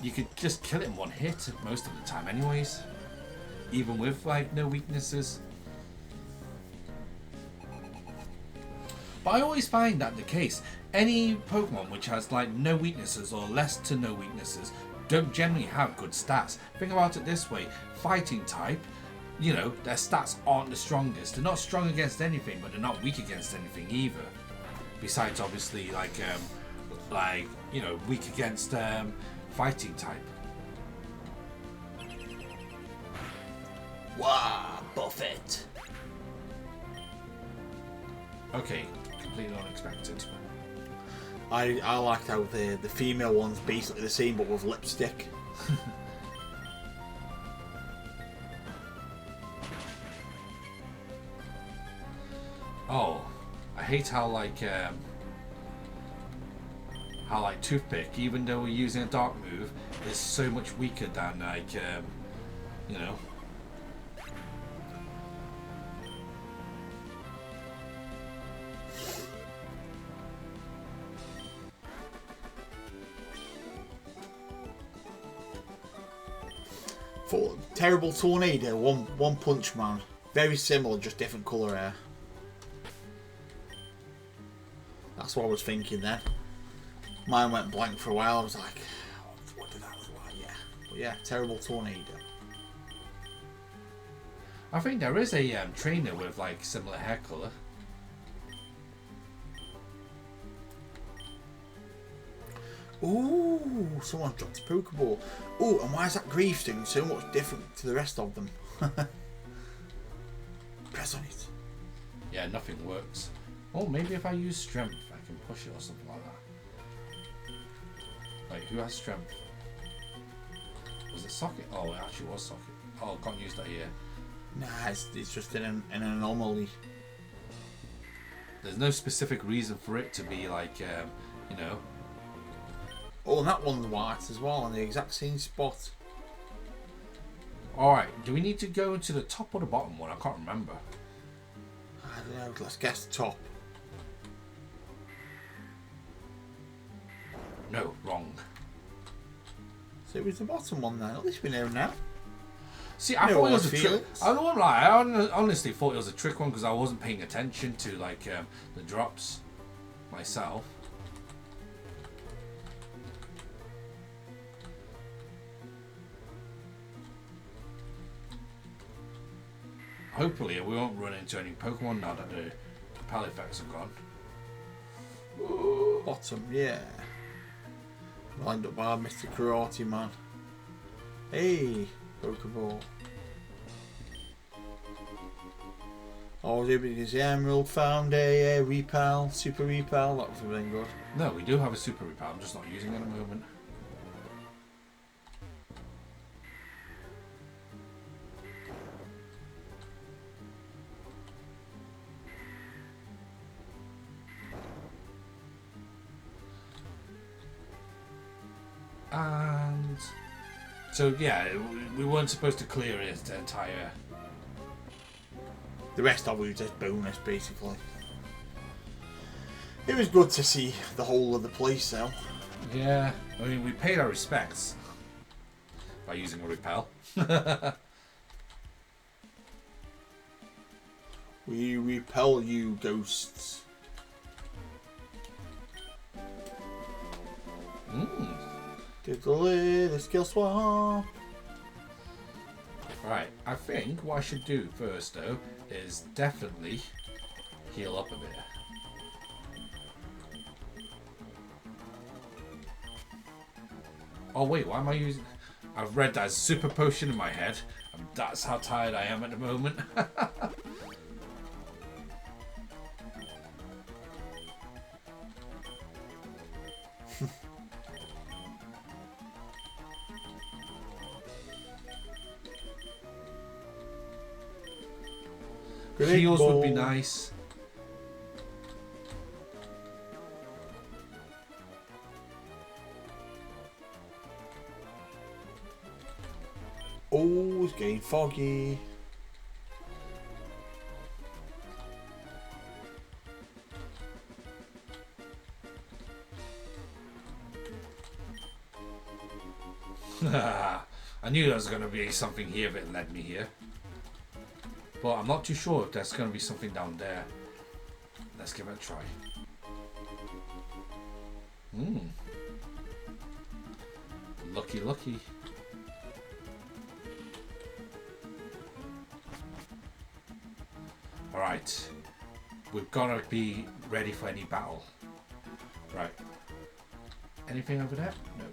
you could just kill it in one hit most of the time anyways, even with no weaknesses. But I always find that the case. Any Pokemon which has no weaknesses or less to no weaknesses don't generally have good stats. Think about it this way: fighting type, their stats aren't the strongest. They're not strong against anything, but they're not weak against anything either. Besides, obviously, weak against fighting type. Wow, Buffett. Okay, completely unexpected. I liked how the female one's basically the same but with lipstick. Oh, I hate how like Toothpick, even though we're using a dark move, is so much weaker than like you know. For Terrible Tornado, one Punch Man. Very similar, just different colour hair. That's what I was thinking then. Mine went blank for a while. I was like, what did that look like? Yeah. But yeah, Terrible Tornado. I think there is a trainer with like similar hair colour. Ooh, someone dropped a Pokeball. Ooh, and why is that Gravestone so much different to the rest of them? Press on it. Yeah, nothing works. Oh, maybe if I use strength, I can push it or something like that. Wait, who has strength? Was it Socket? Oh, it actually was Socket. Oh, I can't use that here. Nah, it's just an anomaly. There's no specific reason for it to be like, you know. Oh, and that one's white as well, in the exact same spot. Alright, do we need to go into the top or the bottom one? I can't remember. I don't know, let's guess the top. No, wrong. So it was the bottom one then, at least we know now. See, I thought it was a trick. I don't lie. I honestly thought it was a trick one because I wasn't paying attention to like the drops myself. Hopefully, we won't run into any Pokemon now that the repel effects are gone. Ooh, bottom, yeah. Lined up by Mr. Karate Man. Hey, Pokeball. Oh, is the Emerald found a repel, super repel? That would have been good. No, we do have a super repel. I'm just not using it at the moment. And so yeah, we weren't supposed to clear it the entire. The rest of it was just bonus, basically. It was good to see the whole of the place, though. Yeah, I mean we paid our respects by using a repel. We repel you, ghosts. Diddly, the skill swap. Right, I think what I should do first though is definitely heal up a bit. Oh wait, why am I using... I've read that as super potion in my head, and that's how tired I am at the moment. Heals would be nice. Oh, it's getting foggy. I knew there was going to be something here that led me here. But I'm not too sure if there's going to be something down there. Let's give it a try. Lucky, lucky. Alright. We've got to be ready for any battle. Right. Anything over there? No.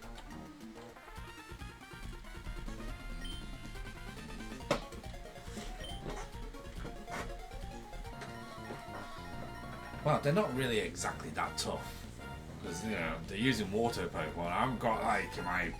they're not really exactly that tough. Because, you know, they're using water Pokemon. I've got, like, my...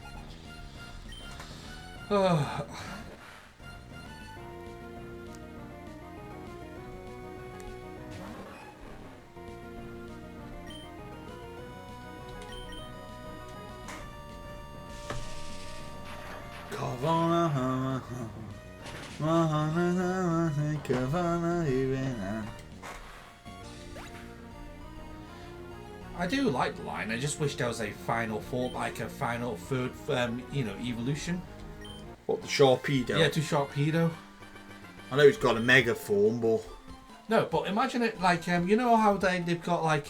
I do like the line. I just wish there was a final form, like a final third, you know, evolution. What, the Sharpedo? Yeah, to Sharpedo. I know it's got a mega form, but... No, but imagine it like, you know how they've got like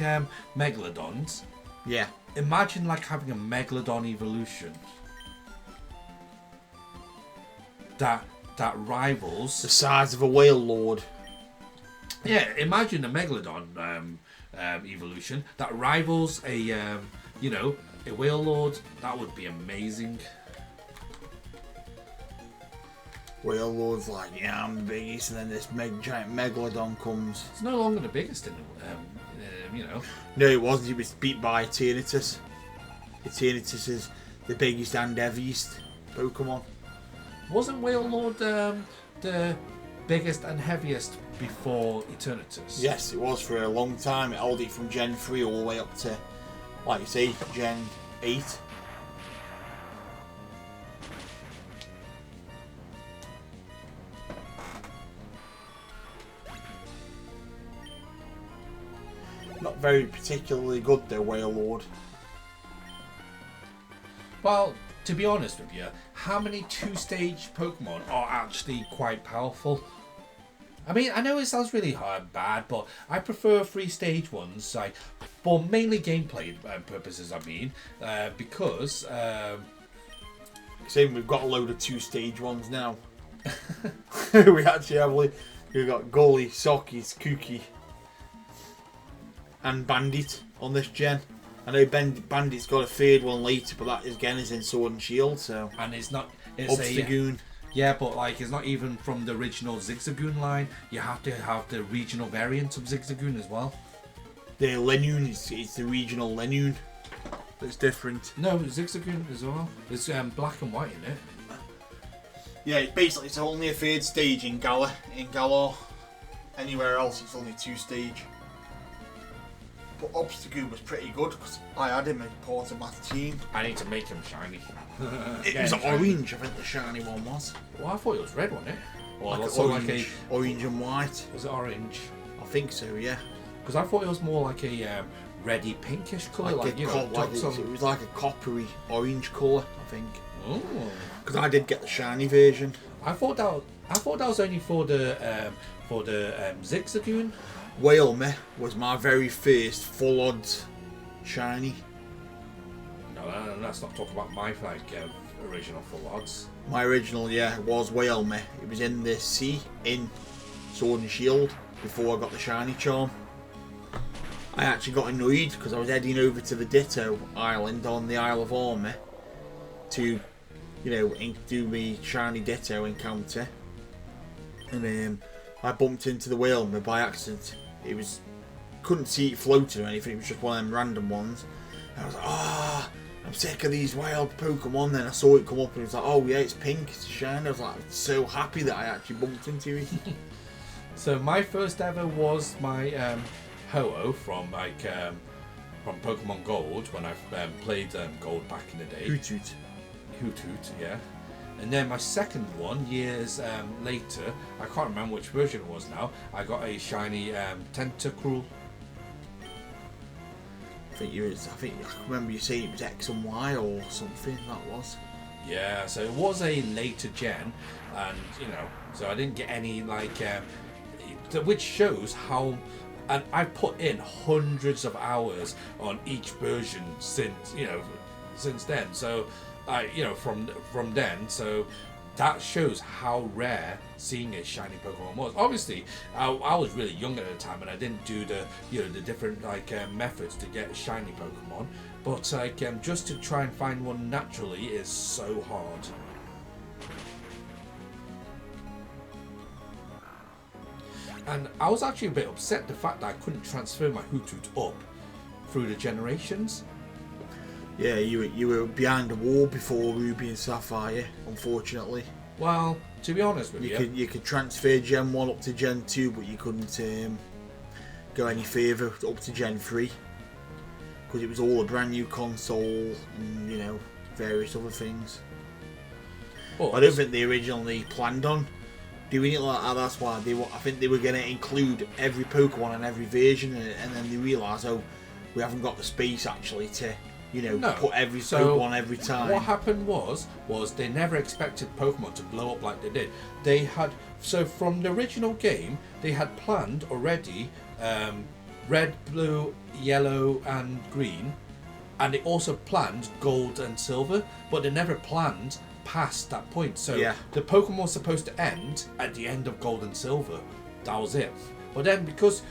Megalodons? Yeah. Imagine like having a Megalodon evolution. That rivals... The size of a whale lord. Yeah, imagine a Megalodon evolution that rivals a, you know, a whale lord. That would be amazing. Whale lord's like, yeah, I'm the biggest, and then this giant megalodon comes. It's no longer the biggest in the, you know. No, it wasn't. He was beat by Eternatus. Eternatus is the biggest and heaviest Pokemon. Wasn't Whale Lord the biggest and heaviest before Eternatus? Yes, it was for a long time. It held it from Gen 3 all the way up to, like you say, Gen 8. Not very particularly good though, Whale Lord. Well, to be honest with you, how many two-stage Pokemon are actually quite powerful? I mean, I know it sounds really bad, but I prefer three-stage ones, like for mainly gameplay purposes. I mean, because same, we've got a load of two-stage ones now. We actually have, we've got Gully, Sockies, Kooky, and Bandit on this gen. I know Bandit's got a third one later, but that again is in Sword and Shield, so. And it's not. It's Obstagoon. Yeah, but like it's not even from the original Zigzagoon line. You have to have the regional variant of Zigzagoon as well. The Lenoon, it's the regional Lenoon. It's different. No, Zigzagoon as well. It's black and white in it. Yeah, it's only a third stage in Galar. Anywhere else, it's only two stage. But Obstagoon was pretty good because I had him as part of my team. I need to make him shiny. It was orange, I think the shiny one was. Well, I thought it was red, wasn't it? Or Like orange. Orange and white. Was it orange? I think so, yeah. Because I thought it was more like a reddy pinkish colour, like you know, it was like a coppery orange colour, I think. Oh. Because I did get the shiny version. I thought that was only for the Zigzagoon. Whalmer was my very first full odds shiny. No, let's not talk about my original full odds. My original, yeah, was Whalmer. It was in the sea in Sword and Shield before I got the shiny charm. I actually got annoyed because I was heading over to the Ditto Island on the Isle of Armor to, you know, do my shiny Ditto encounter, and I bumped into the Whalmer by accident. It was, couldn't see it floating or anything. It was just one of them random ones. And I was like, I'm sick of these wild Pokemon. Then I saw it come up and it was like, oh yeah, it's pink, it's shiny. I was like, so happy that I actually bumped into it. So my first ever was my Ho-Oh from from Pokemon Gold when I played Gold back in the day. Hoot, yeah. And then my second one, years later, I can't remember which version it was now, I got a shiny Tentacruel. I remember you saying it was X and Y or something, that was. Yeah, so it was a later gen, and you know, so I didn't get any which shows how, and I put in hundreds of hours on each version since then. So from then, so that shows how rare seeing a shiny Pokemon was. Obviously, I was really young at the time, and I didn't do the different methods to get shiny Pokemon. But just to try and find one naturally is so hard. And I was actually a bit upset the fact that I couldn't transfer my Hoothoot up through the generations. Yeah, you were behind the wall before Ruby and Sapphire, unfortunately. Well, to be honest with you, you could transfer Gen 1 up to Gen 2, but you couldn't go any further up to Gen 3. Because it was all a brand new console and, you know, various other things. But I don't think they originally planned on doing it like that. That's why I think they were going to include every Pokemon and every version, and then they realised, oh, we haven't got the space actually to, you know, put every Pokemon every time. What happened was they never expected Pokemon to blow up like they did. They had, so from the original game, they had planned already red, blue, yellow and green, and they also planned gold and silver, but they never planned past that point. So the Pokemon was supposed to end at the end of gold and silver. That was it. But then because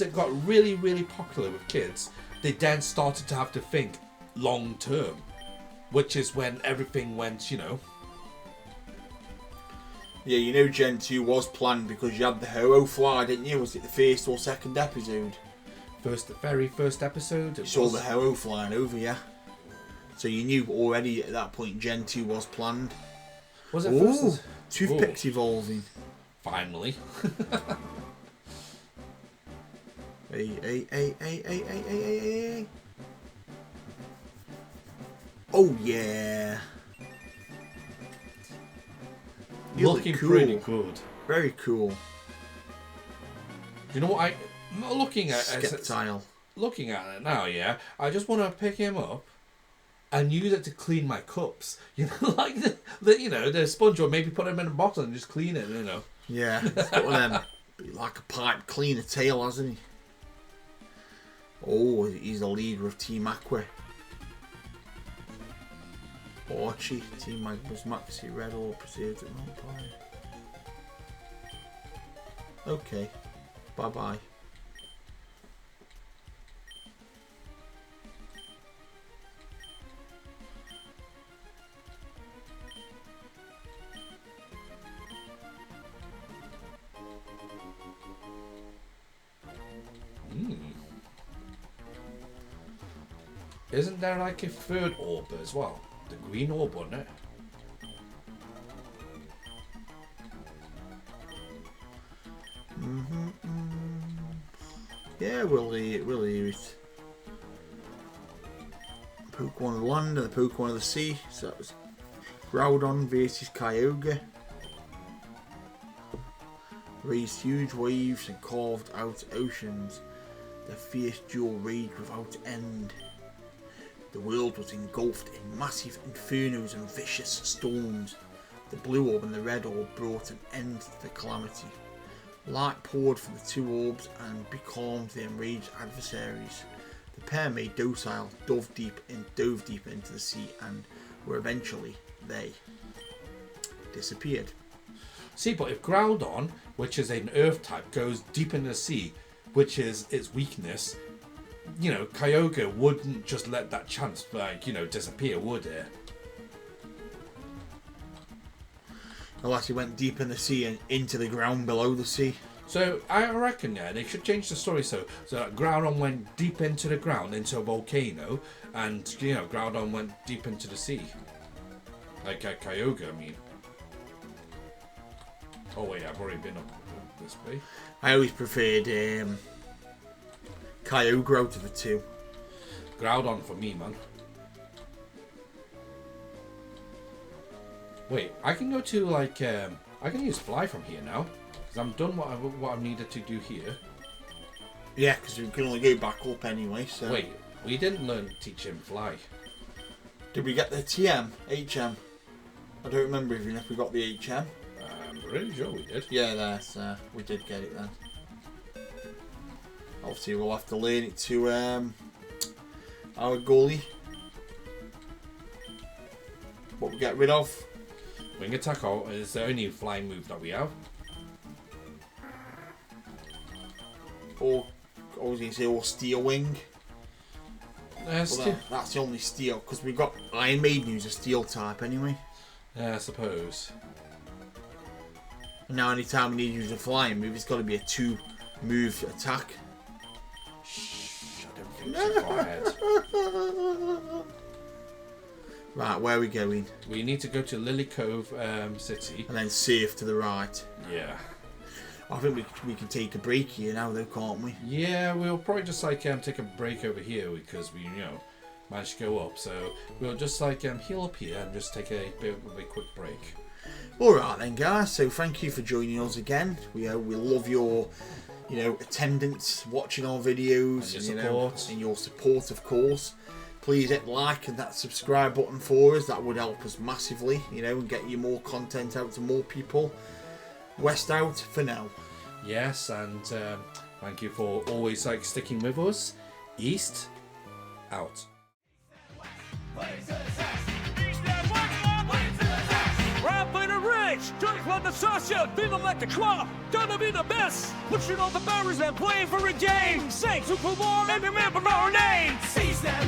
it got really, really popular with kids, they then started to have to think long term, which is when everything went, you know. Yeah, you know, Gen 2 was planned because you had the Ho-Oh fly, didn't you? Was it the first or second episode? The very first episode. You saw the Ho-Oh flying over, yeah. So you knew already at that point Gen 2 was planned. Was it first? Toothpicks evolving. Finally. Hey. Oh yeah. Looking cool. Pretty good. Very cool. You know what looking at it now, yeah. I just want to pick him up and use it to clean my cups. You know, like the sponge, or maybe put him in a bottle and just clean it. You know. Yeah, it's got one of them, like a pipe cleaner tail, hasn't he? Oh, he's the leader of Team Aqua. Archie, Team Magma's Maxi Red or Preserved at Vampire. Okay, bye bye. Isn't there like a third orb as well? The green orb, wasn't it? Yeah, we'll hear it. Pokemon of the land and the Pokemon of the sea. So that was Groudon versus Kyogre. Raised huge waves and carved out oceans. Their fierce duel raged without end. The world was engulfed in massive infernos and vicious storms. The blue orb and the red orb brought an end to the calamity. Light poured from the two orbs and becalmed the enraged adversaries. The pair made docile, dove deep into the sea, and were eventually they disappeared. See, but if Groudon, which is an earth type, goes deep in the sea, which is its weakness, you know, Kyogre wouldn't just let that chance, like, you know, disappear, would it? Unless he went deep in the sea and into the ground below the sea. So I reckon, yeah, they should change the story so that Groudon went deep into the ground, into a volcano, and, you know, Groudon went deep into the sea. Like Kyogre, I mean. Oh wait, I've already been up this way. I always preferred Kyogre out of the two. Groudon for me, man. Wait, I can go to like I can use fly from here now because I'm done what I needed to do here. Yeah, because we can only go back up anyway. So wait, we didn't learn to teach him fly. Did we get the TM, HM? I don't remember even if we got the HM. I'm pretty sure we did. Yeah, we did get it then. Obviously, we'll have to learn it to our goalie. What we get rid of? Wing attack is the only flying move that we have. Or I was going to say, or Steel Wing. That's the only steel, because we've got Iron Maiden who's a steel type anyway. Yeah, I suppose. And now anytime we need you to fly and move, it's got to be a 2-move attack. Shh, I don't think too far ahead. Right, where are we going? We need to go to Lily Cove City. And then safe to the right. Yeah. I think we can take a break here now though, can't we? Yeah, we'll probably just like take a break over here because we managed to go up. So we'll just like heal up here and just take a bit of a quick break. Alright then guys, so thank you for joining us again. We love your attendance, watching our videos, and your support. And your support of course. Please hit like and that subscribe button for us. That would help us massively, and get you more content out to more people. West out for now. Yes, and thank you for always like sticking with us. East out. Rap in the ridge, drink like the Sasha, feeling like the club, gonna be the best. Pushing all the barriers and playing for a game. Say Super Bowl and remember our name. Seize that